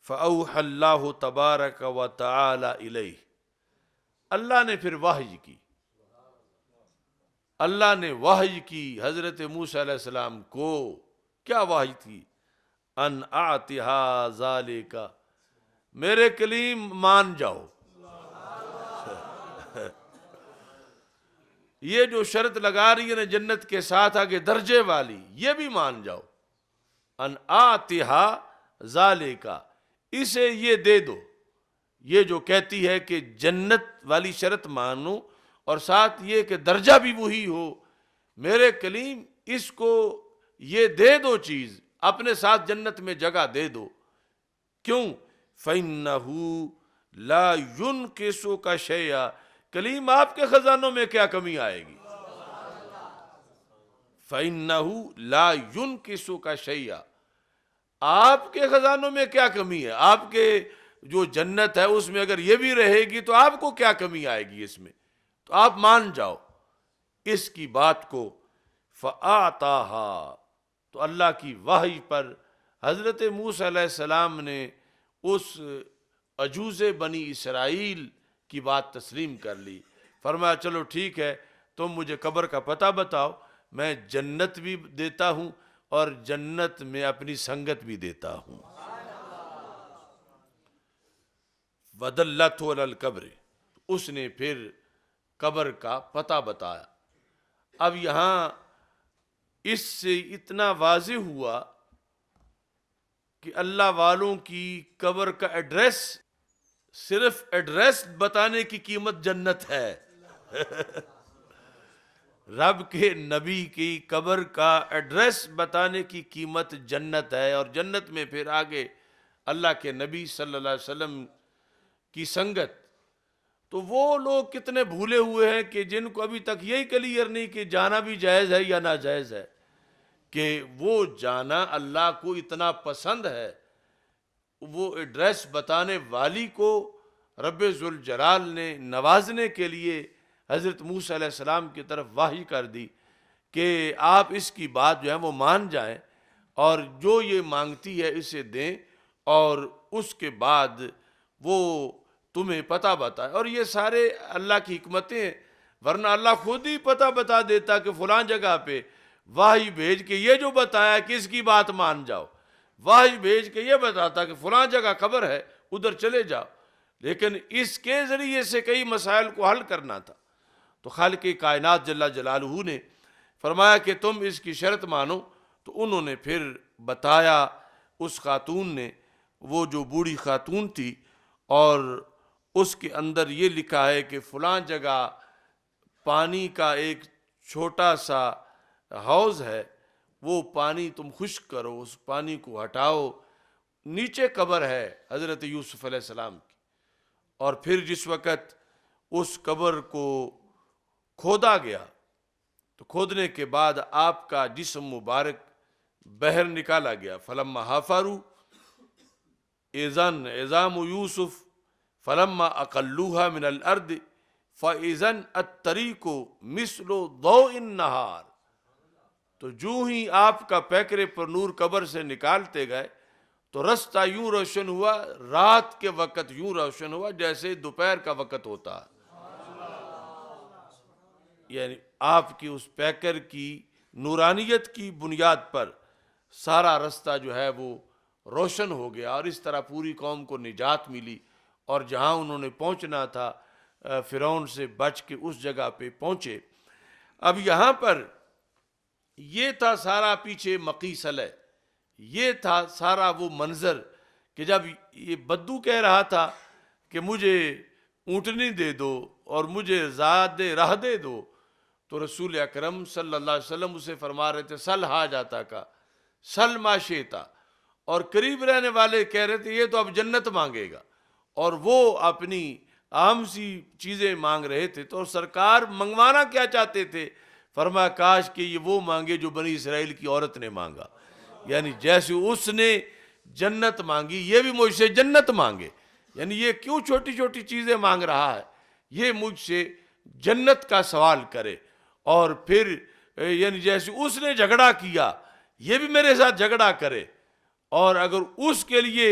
فَأَوْحَى اللَّهُ تَبَارَكَ وَتَعَالَى إِلَيْهِ، اللہ نے پھر وحی کی، اللہ نے وحی کی حضرت موسیٰ علیہ السلام کو۔ کیا وحی تھی؟ ان اعطها ذالک، میرے کلیم مان جاؤ، یہ جو شرط لگا رہی ہے نا جنت کے ساتھ آگے درجے والی، یہ بھی مان جاؤ۔ ان اعطها ذالک، اسے یہ دے دو، یہ جو کہتی ہے کہ جنت والی شرط مانو اور ساتھ یہ کہ درجہ بھی وہی ہو، میرے کلیم اس کو یہ دے دو چیز، اپنے ساتھ جنت میں جگہ دے دو۔ کیوں؟ فَإِنَّهُ لَا يُنْقِصُكَ شَيْئًا، کلیم آپ کے خزانوں میں کیا کمی آئے گی؟ فَإِنَّهُ لَا يُنْقِصُكَ شَيْئًا، آپ کے خزانوں میں کیا کمی ہے؟ آپ کے جو جنت ہے اس میں اگر یہ بھی رہے گی تو آپ کو کیا کمی آئے گی اس میں؟ تو آپ مان جاؤ اس کی بات کو۔ فَآتَاهَا، تو اللہ کی وحی پر حضرت موسیٰ علیہ السلام نے اس عجوز بنی اسرائیل کی بات تسلیم کر لی۔ فرمایا چلو ٹھیک ہے، تم مجھے قبر کا پتہ بتاؤ، میں جنت بھی دیتا ہوں اور جنت میں اپنی سنگت بھی دیتا ہوں۔ وَدَلَّتْهُ عَلَى الْقَبْرِ، اس نے پھر قبر کا پتہ بتایا۔ اب یہاں اس سے اتنا واضح ہوا کہ اللہ والوں کی قبر کا ایڈریس، صرف ایڈریس بتانے کی قیمت جنت ہے۔ رب کے نبی کی قبر کا ایڈریس بتانے کی قیمت جنت ہے، اور جنت میں پھر آگے اللہ کے نبی صلی اللہ علیہ وسلم کی سنگت۔ تو وہ لوگ کتنے بھولے ہوئے ہیں کہ جن کو ابھی تک یہی کلیئر نہیں کہ جانا بھی جائز ہے یا ناجائز ہے، کہ وہ جانا اللہ کو اتنا پسند ہے، وہ ایڈریس بتانے والی کو رب ذوالجلال نے نوازنے کے لیے حضرت موسیٰ علیہ السلام کی طرف وحی کر دی کہ آپ اس کی بات جو ہے وہ مان جائیں اور جو یہ مانگتی ہے اسے دیں، اور اس کے بعد وہ تمہیں پتہ بتائے۔ اور یہ سارے اللہ کی حکمتیں ہیں، ورنہ اللہ خود ہی پتہ بتا دیتا کہ فلاں جگہ پہ، وحی بھیج کے یہ جو بتایا کہ اس کی بات مان جاؤ، وحی بھیج کے یہ بتاتا کہ فلاں جگہ قبر ہے ادھر چلے جاؤ، لیکن اس کے ذریعے سے کئی مسائل کو حل کرنا تھا۔ تو خالق کائنات جل جلالہ نے فرمایا کہ تم اس کی شرط مانو، تو انہوں نے پھر بتایا اس خاتون نے، وہ جو بوڑھی خاتون تھی، اور اس کے اندر یہ لکھا ہے کہ فلاں جگہ پانی کا ایک چھوٹا سا حوض ہے، وہ پانی تم خشک کرو، اس پانی کو ہٹاؤ، نیچے قبر ہے حضرت یوسف علیہ السلام کی۔ اور پھر جس وقت اس قبر کو کھودا گیا تو کھودنے کے بعد آپ کا جسم مبارک بہر نکالا گیا۔ فلما حفروا اذن عظام یوسف فلما اقلوها من الارض فاذن الطریق مثل ضوء النہار، تو جو ہی آپ کا پیکرے پر نور قبر سے نکالتے گئے تو رستہ یوں روشن ہوا، رات کے وقت یوں روشن ہوا جیسے دوپہر کا وقت ہوتا ہے۔ یعنی آپ کی اس پیکر کی نورانیت کی بنیاد پر سارا رستہ جو ہے وہ روشن ہو گیا، اور اس طرح پوری قوم کو نجات ملی، اور جہاں انہوں نے پہنچنا تھا فرعون سے بچ کے اس جگہ پہ پہنچے۔ اب یہاں پر یہ تھا سارا پیچھے مقیصل ہے، یہ تھا سارا وہ منظر کہ جب یہ بدو کہہ رہا تھا کہ مجھے اونٹنی دے دو اور مجھے زیادہ راہ دے دو، تو رسول اکرم صلی اللہ علیہ وسلم اسے فرما رہے تھے سل حاجاتا کا، سل ما شئتا، اور قریب رہنے والے کہہ رہے تھے یہ تو اب جنت مانگے گا، اور وہ اپنی عام سی چیزیں مانگ رہے تھے۔ تو سرکار منگوانا کیا چاہتے تھے؟ فرمایا کاش کہ یہ وہ مانگے جو بنی اسرائیل کی عورت نے مانگا، یعنی جیسے اس نے جنت مانگی یہ بھی مجھ سے جنت مانگے، یعنی یہ کیوں چھوٹی چھوٹی چیزیں مانگ رہا ہے، یہ مجھ سے جنت کا سوال کرے، اور پھر یعنی جیسے اس نے جھگڑا کیا یہ بھی میرے ساتھ جھگڑا کرے، اور اگر اس کے لیے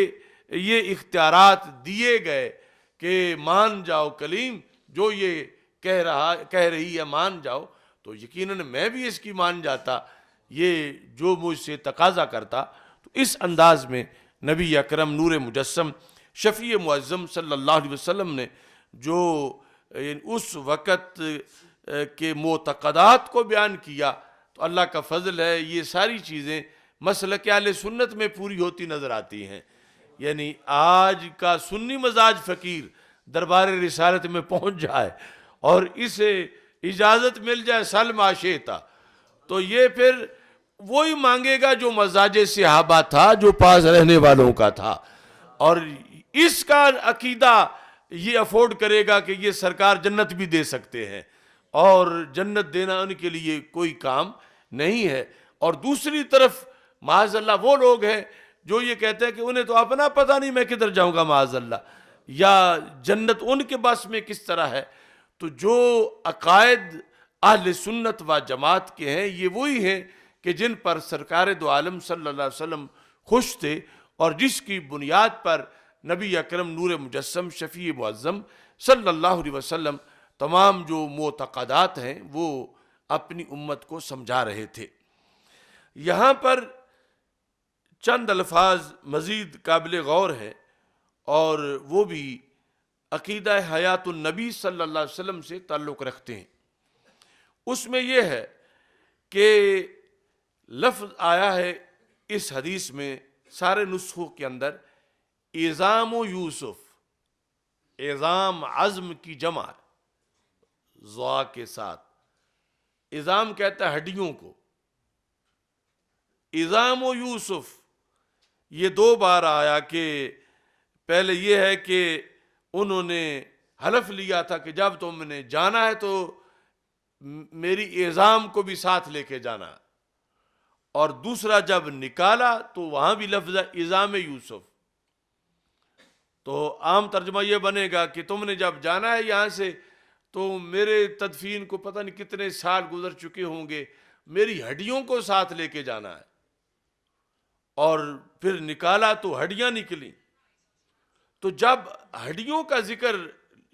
یہ اختیارات دیے گئے کہ مان جاؤ کلیم، جو یہ کہہ رہی ہے مان جاؤ، تو یقیناً میں بھی اس کی مان جاتا، یہ جو مجھ سے تقاضا کرتا۔ تو اس انداز میں نبی اکرم نور مجسم شفیع معظم صلی اللہ علیہ وسلم نے جو اس وقت کے معتقدات کو بیان کیا، تو اللہ کا فضل ہے یہ ساری چیزیں مسلک اہل سنت میں پوری ہوتی نظر آتی ہیں۔ یعنی آج کا سنی مزاج فقیر دربار رسالت میں پہنچ جائے اور اسے اجازت مل جائے سل ما شئتا، تو یہ پھر وہی مانگے گا جو مزاج صحابہ تھا، جو پاس رہنے والوں کا تھا، اور اس کا عقیدہ یہ افورڈ کرے گا کہ یہ سرکار جنت بھی دے سکتے ہیں، اور جنت دینا ان کے لیے کوئی کام نہیں ہے۔ اور دوسری طرف معاذ اللہ وہ لوگ ہیں جو یہ کہتے ہیں کہ انہیں تو اپنا پتہ نہیں میں کدھر جاؤں گا معاذ اللہ، یا جنت ان کے بس میں کس طرح ہے۔ تو جو عقائد اہل سنت و جماعت کے ہیں یہ وہی ہیں کہ جن پر سرکار دو عالم صلی اللہ علیہ وسلم خوش تھے، اور جس کی بنیاد پر نبی اکرم نور مجسم شفیع معظم صلی اللہ علیہ وسلم تمام جو معتقدات ہیں وہ اپنی امت کو سمجھا رہے تھے۔ یہاں پر چند الفاظ مزید قابل غور ہیں، اور وہ بھی عقیدہ حیات النبی صلی اللہ علیہ وسلم سے تعلق رکھتے ہیں۔ اس میں یہ ہے کہ لفظ آیا ہے اس حدیث میں سارے نسخوں کے اندر عظام و یوسف، عظام عظم کی جمع ضا کے ساتھ، عظام کہتا ہے ہڈیوں کو، عظام و یوسف یہ دو بار آیا، کہ پہلے یہ ہے کہ انہوں نے حلف لیا تھا کہ جب تم نے جانا ہے تو میری عظام کو بھی ساتھ لے کے جانا، اور دوسرا جب نکالا تو وہاں بھی لفظ عظام یوسف۔ تو عام ترجمہ یہ بنے گا کہ تم نے جب جانا ہے یہاں سے تو میرے تدفین کو پتہ نہیں کتنے سال گزر چکے ہوں گے، میری ہڈیوں کو ساتھ لے کے جانا ہے، اور پھر نکالا تو ہڈیاں نکلیں۔ تو جب ہڈیوں کا ذکر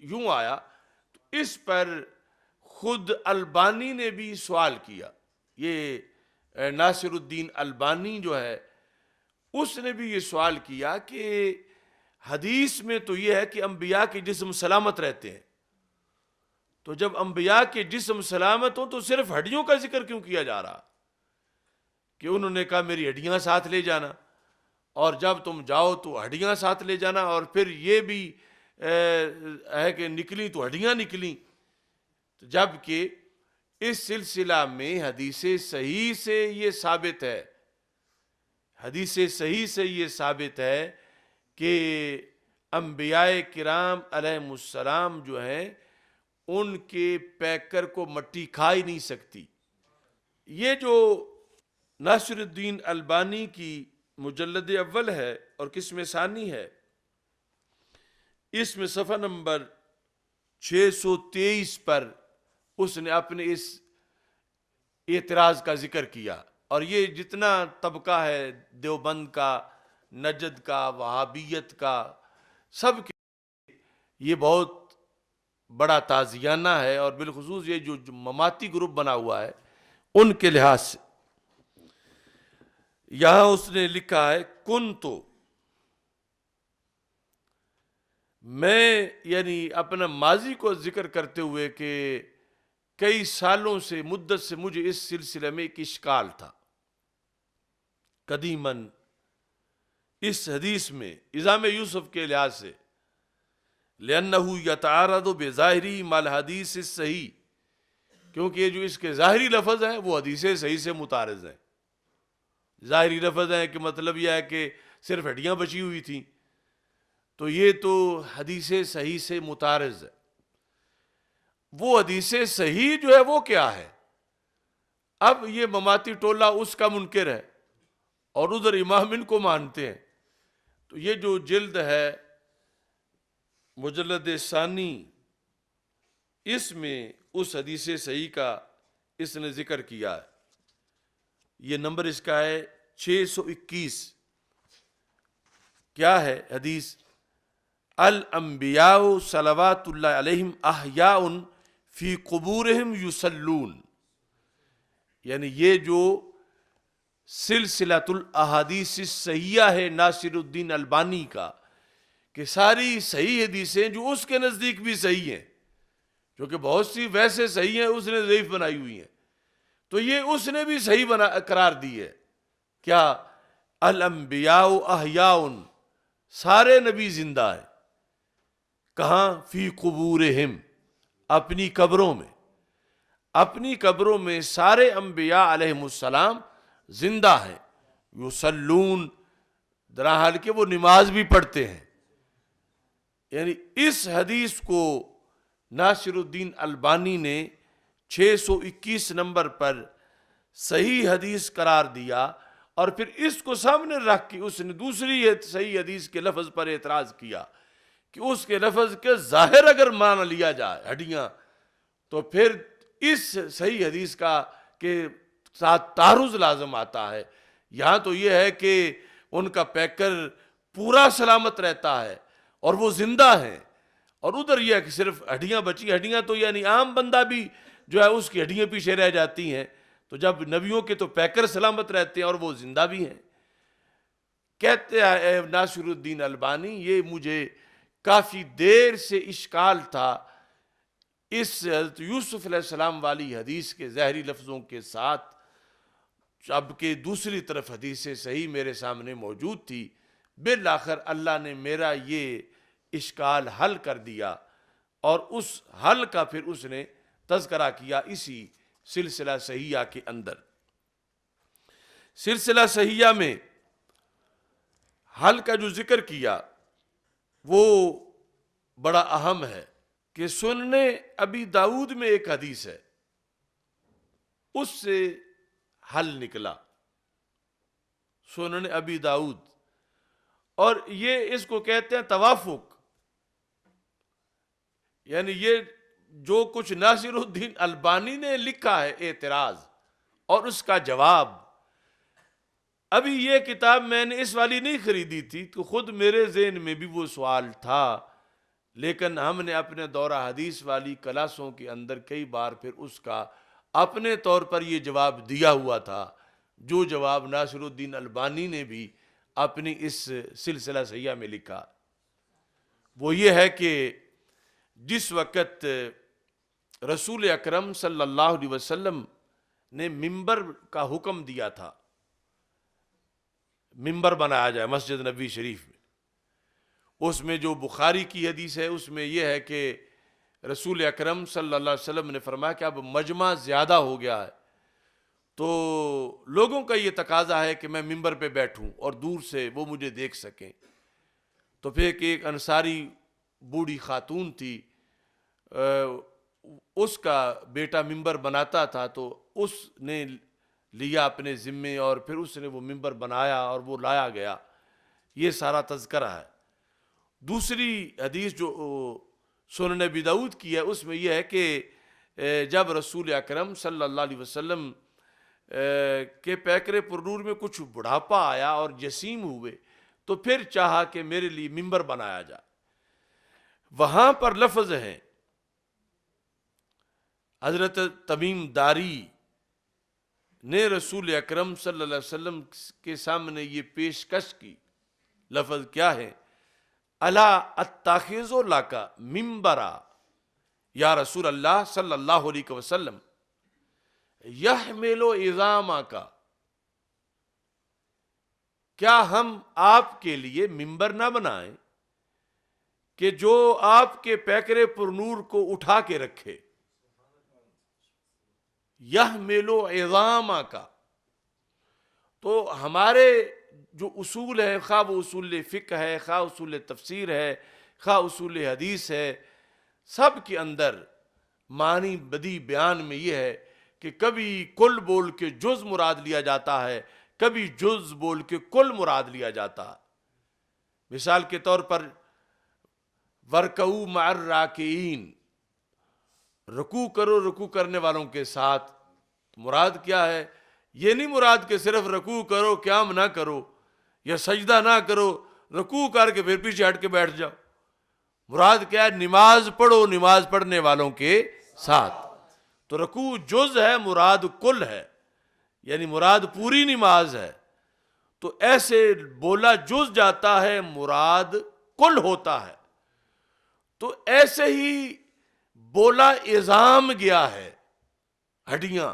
یوں آیا تو اس پر خود البانی نے بھی سوال کیا، یہ ناصر الدین البانی جو ہے اس نے بھی یہ سوال کیا کہ حدیث میں تو یہ ہے کہ انبیاء کے جسم سلامت رہتے ہیں، تو جب انبیاء کے جسم سلامت ہوں تو صرف ہڈیوں کا ذکر کیوں کیا جا رہا؟ کہ انہوں نے کہا میری ہڈیاں ساتھ لے جانا، اور جب تم جاؤ تو ہڈیاں ساتھ لے جانا، اور پھر یہ بھی ہے کہ نکلی تو ہڈیاں نکلیں، جبکہ اس سلسلہ میں حدیث صحیح سے یہ ثابت ہے، حدیث صحیح سے یہ ثابت ہے کہ انبیاء کرام علیہ السلام جو ہیں ان کے پیکر کو مٹی کھا ہی نہیں سکتی۔ یہ جو ناصر الدین البانی کی مجلد اول ہے اور قسم ثانی ہے، اس میں صفحہ نمبر 623 پر اس نے اپنے اس اعتراض کا ذکر کیا، اور یہ جتنا طبقہ ہے دیوبند کا، نجد کا، وہابیت کا، سب کے یہ بہت بڑا تازیانہ ہے، اور بالخصوص یہ جو مماتی گروپ بنا ہوا ہے ان کے لحاظ سے۔ یہاں اس نے لکھا ہے کنتو، میں یعنی اپنا ماضی کو ذکر کرتے ہوئے کہ کئی سالوں سے مدت سے مجھے اس سلسلے میں ایک اشکال تھا، قدیماً اس حدیث میں عظام یوسف کے لحاظ سے لأنه يتعارض بظاہری مع الحدیث الصحیح، کیونکہ یہ جو اس کے ظاہری لفظ ہیں وہ حدیث صحیح سے متعارض ہیں. ظاہری لفظ ہیں کہ مطلب یہ ہے کہ صرف ہڈیاں بچی ہوئی تھیں، تو یہ تو حدیث صحیح سے متعارض ہے. وہ حدیث صحیح جو ہے وہ کیا ہے؟ اب یہ مماتی ٹولہ اس کا منکر ہے اور ادھر امام ان کو مانتے ہیں. تو یہ جو جلد ہے مجلد ثانی، اس میں اس حدیث صحیح کا اس نے ذکر کیا ہے. یہ نمبر اس کا ہے 621. کیا ہے حدیث؟ الانبیاء صلوات اللہ علیہم احیاء فی قبورہم یصلون. یعنی یہ جو سلسلۃ الاحادیث الصحیحہ ہے ناصر الدین البانی کا، کہ ساری صحیح حدیثیں جو اس کے نزدیک بھی صحیح ہیں، کیونکہ بہت سی ویسے صحیح ہیں اس نے ضعیف بنائی ہوئی ہیں، تو یہ اس نے بھی صحیح قرار دی ہے. کیا؟ الانبیاء احیاء، سارے نبی زندہ ہیں. کہاں؟ فی قبورہم، اپنی قبروں میں. اپنی قبروں میں سارے انبیاء علیہم السلام زندہ ہیں. یصلون، درحال کہ وہ نماز بھی پڑھتے ہیں. یعنی اس حدیث کو ناصر الدین البانی نے 621 نمبر پر صحیح حدیث قرار دیا، اور پھر اس کو سامنے رکھ کے اس نے دوسری صحیح حدیث کے لفظ پر اعتراض کیا کہ اس کے لفظ کے ظاہر اگر مان لیا جائے ہڈیاں، تو پھر اس صحیح حدیث کا کے ساتھ تعارض لازم آتا ہے. یہاں تو یہ ہے کہ ان کا پیکر پورا سلامت رہتا ہے اور وہ زندہ ہیں، اور ادھر یہ ہے کہ صرف ہڈیاں بچی. ہڈیاں تو یعنی عام بندہ بھی جو ہے اس کی ہڈیاں پیچھے رہ جاتی ہیں، تو جب نبیوں کے تو پیکر سلامت رہتے ہیں اور وہ زندہ بھی ہیں. کہتے ہیں ناصر الدین البانی، یہ مجھے کافی دیر سے اشکال تھا اس حضرت یوسف علیہ السلام والی حدیث کے ظاہری لفظوں کے ساتھ، جبکہ دوسری طرف حدیث صحیح میرے سامنے موجود تھی. بالآخر اللہ نے میرا یہ اشکال حل کر دیا، اور اس حل کا پھر اس نے تذکرہ کیا اسی سلسلہ صحیحہ کے اندر. سلسلہ صحیحہ میں حل کا جو ذکر کیا وہ بڑا اہم ہے، کہ سنن ابی داؤد میں ایک حدیث ہے، اس سے حل نکلا. سنن ابی داؤد، اور یہ اس کو کہتے ہیں توافق. یعنی یہ جو کچھ ناصر الدین البانی نے لکھا ہے اعتراض اور اس کا جواب. ابھی یہ کتاب میں نے اس والی نہیں خریدی تھی تو خود میرے ذہن میں بھی وہ سوال تھا، لیکن ہم نے اپنے دورہ حدیث والی کلاسوں کے اندر کئی بار پھر اس کا اپنے طور پر یہ جواب دیا ہوا تھا، جو جواب ناصر الدین البانی نے بھی اپنی اس سلسلہ صحیحہ میں لکھا. وہ یہ ہے کہ جس وقت رسول اکرم صلی اللہ علیہ وسلم نے ممبر کا حکم دیا تھا، ممبر بنایا جائے مسجد نبی شریف میں، اس میں جو بخاری کی حدیث ہے اس میں یہ ہے کہ رسول اکرم صلی اللہ علیہ وسلم نے فرمایا کہ اب مجمع زیادہ ہو گیا ہے، تو لوگوں کا یہ تقاضا ہے کہ میں ممبر پہ بیٹھوں اور دور سے وہ مجھے دیکھ سکیں. تو پھر ایک انصاری بوڑھی خاتون تھی، اس کا بیٹا ممبر بناتا تھا، تو اس نے لیا اپنے ذمے اور پھر اس نے وہ ممبر بنایا اور وہ لایا گیا. یہ سارا تذکرہ ہے. دوسری حدیث جو سنن ابی داؤد کی ہے اس میں یہ ہے کہ جب رسول اکرم صلی اللہ علیہ وسلم کے پیکر پرنور میں کچھ بڑھاپا آیا اور جسیم ہوئے، تو پھر چاہا کہ میرے لیے ممبر بنایا جائے. وہاں پر لفظ ہیں، حضرت تمیم داری نے رسول اکرم صلی اللہ علیہ وسلم کے سامنے یہ پیشکش کی. لفظ کیا ہے؟ الا اتخذ لک ممبرا یا رسول اللہ صلی اللہ علیہ وسلم یحمل عظامک، کیا ہم آپ کے لیے ممبر نہ بنائیں کہ جو آپ کے پیکرے پر نور کو اٹھا کے رکھے، یحمل عظاما کا. تو ہمارے جو اصول ہیں، خواہ وہ اصول فقہ ہے، خواہ اصول تفسیر ہے، خواہ اصول حدیث ہے، سب کے اندر معنی بدی بیان میں یہ ہے کہ کبھی کل بول کے جز مراد لیا جاتا ہے، کبھی جز بول کے کل مراد لیا جاتا ہے. مثال کے طور پر وَرْكَعُوا مَعَ الرَّاكِعِينَ، رکوع کرو رکوع کرنے والوں کے ساتھ. مراد کیا ہے؟ یہ نہیں مراد کہ صرف رکوع کرو قیام نہ کرو یا سجدہ نہ کرو، رکوع کر کے پھر پیچھے ہٹ کے بیٹھ جاؤ. مراد کیا ہے؟ نماز پڑھو نماز پڑھنے والوں کے ساتھ. تو رکوع جز ہے، مراد کل ہے، یعنی مراد پوری نماز ہے. تو ایسے بولا جز جاتا ہے، مراد کل ہوتا ہے. تو ایسے ہی بولا عظام گیا ہے، ہڈیاں،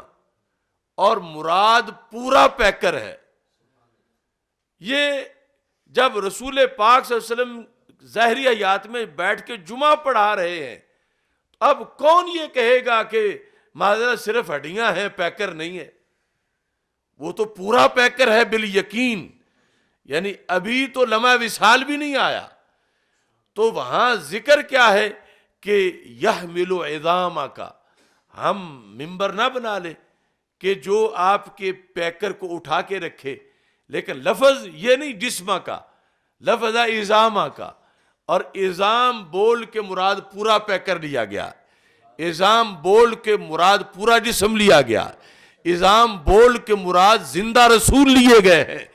اور مراد پورا پیکر ہے. یہ جب رسول پاک صلی اللہ علیہ وسلم ظاہری حیات میں بیٹھ کے جمعہ پڑھا رہے ہیں، اب کون یہ کہے گا کہ معذرت صرف ہڈیاں ہیں پیکر نہیں ہے؟ وہ تو پورا پیکر ہے بالیقین. یعنی ابھی تو لمحہ وصال بھی نہیں آیا. تو وہاں ذکر کیا ہے کہ یحمل عظاما کا. ہم ممبر نہ بنا لیں کہ جو آپ کے پیکر کو اٹھا کے رکھے، لیکن لفظ یہ نہیں جسمہ کا، لفظ ہے عظاما کا. اور عظام بول کے مراد پورا پیکر لیا گیا، عظام بول کے مراد پورا جسم لیا گیا، عظام بول کے مراد زندہ رسول لیے گئے ہیں.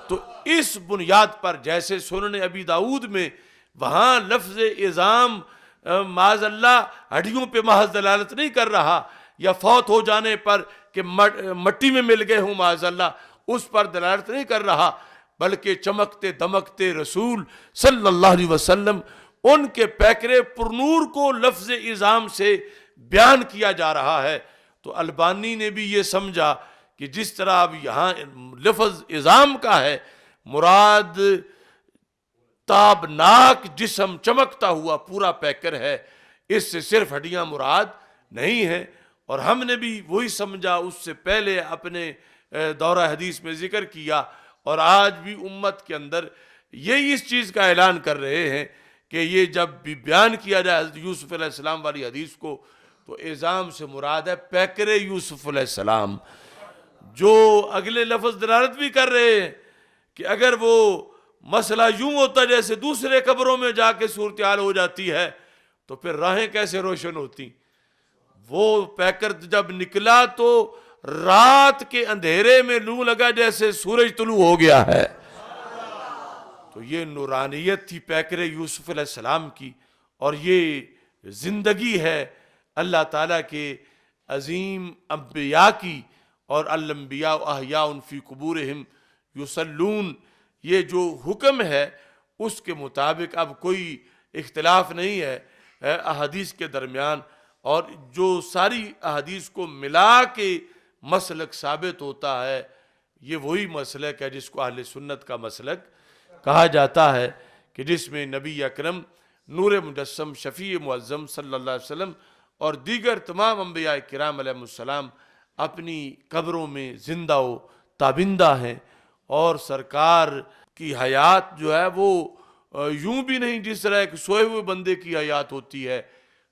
تو اس بنیاد پر جیسے سنن ابی داؤد میں وہاں لفظ عظام معاذ اللہ ہڈیوں پہ محض دلالت نہیں کر رہا، یا فوت ہو جانے پر کہ مٹی میں مل گئے ہوں معاذ اللہ، اس پر دلالت نہیں کر رہا، بلکہ چمکتے دمکتے رسول صلی اللہ علیہ وسلم ان کے پیکرے پرنور کو لفظ عظام سے بیان کیا جا رہا ہے. تو البانی نے بھی یہ سمجھا کہ جس طرح اب یہاں لفظ عظام کا ہے، مراد تابناک جسم چمکتا ہوا پورا پیکر ہے، اس سے صرف ہڈیاں مراد نہیں ہیں. اور ہم نے بھی وہی سمجھا، اس سے پہلے اپنے دورہ حدیث میں ذکر کیا، اور آج بھی امت کے اندر یہی اس چیز کا اعلان کر رہے ہیں کہ یہ جب بھی بیان کیا جائے حضرت یوسف علیہ السلام والی حدیث کو، تو عظام سے مراد ہے پیکر یوسف علیہ السلام. جو اگلے لفظ دلالت بھی کر رہے ہیں کہ اگر وہ مسئلہ یوں ہوتا جیسے دوسرے قبروں میں جا کے صورتحال ہو جاتی ہے، تو پھر راہیں کیسے روشن ہوتی؟ وہ پیکر جب نکلا تو رات کے اندھیرے میں لوں لگا جیسے سورج طلوع ہو گیا ہے. تو یہ نورانیت تھی پیکر یوسف علیہ السلام کی، اور یہ زندگی ہے اللہ تعالیٰ کے عظیم انبیاء کی. اور الانبیاء احیاء فی قبورہم یصلون، یہ جو حکم ہے اس کے مطابق اب کوئی اختلاف نہیں ہے احادیث کے درمیان. اور جو ساری احادیث کو ملا کے مسلک ثابت ہوتا ہے، یہ وہی مسلک ہے جس کو اہل سنت کا مسلک کہا جاتا ہے، کہ جس میں نبی اکرم نور مجسم شفیع معظم صلی اللہ علیہ وسلم اور دیگر تمام انبیاء کرام علیہ السلام اپنی قبروں میں زندہ و تابندہ ہیں. اور سرکار کی حیات جو ہے وہ یوں بھی نہیں جس طرح ایک سوئے ہوئے بندے کی حیات ہوتی ہے.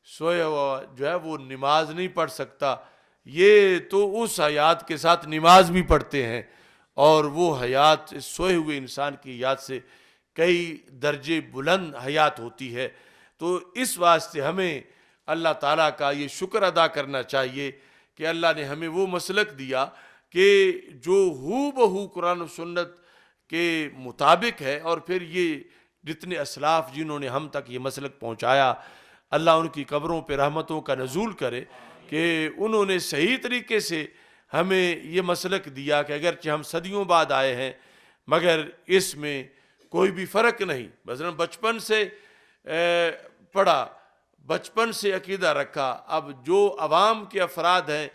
سوئے ہوا جو ہے وہ نماز نہیں پڑھ سکتا، یہ تو اس حیات کے ساتھ نماز بھی پڑھتے ہیں، اور وہ حیات سوئے ہوئے انسان کی حیات سے کئی درجے بلند حیات ہوتی ہے. تو اس واسطے ہمیں اللہ تعالیٰ کا یہ شکر ادا کرنا چاہیے کہ اللہ نے ہمیں وہ مسلک دیا کہ جو ہو بہو قرآن و سنت کے مطابق ہے. اور پھر یہ جتنے اسلاف جنہوں نے ہم تک یہ مسلک پہنچایا، اللہ ان کی قبروں پہ رحمتوں کا نزول کرے کہ انہوں نے صحیح طریقے سے ہمیں یہ مسلک دیا کہ اگرچہ ہم صدیوں بعد آئے ہیں مگر اس میں کوئی بھی فرق نہیں. مثلا بچپن سے پڑھا، بچپن سے عقیدہ رکھا. اب جو عوام کے افراد ہیں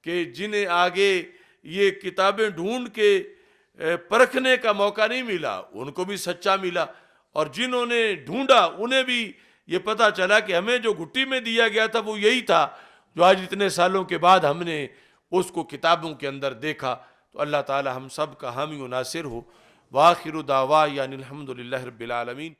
کہ جنہیں آگے یہ کتابیں ڈھونڈ کے پرکھنے کا موقع نہیں ملا، ان کو بھی سچا ملا، اور جنہوں نے ڈھونڈا انہیں بھی یہ پتہ چلا کہ ہمیں جو گھٹی میں دیا گیا تھا وہ یہی تھا جو آج اتنے سالوں کے بعد ہم نے اس کو کتابوں کے اندر دیکھا۔ تو اللہ تعالی ہم سب کا حامی و ناصر ہو۔ وآخر دعوانا الحمد للہ رب العالمین۔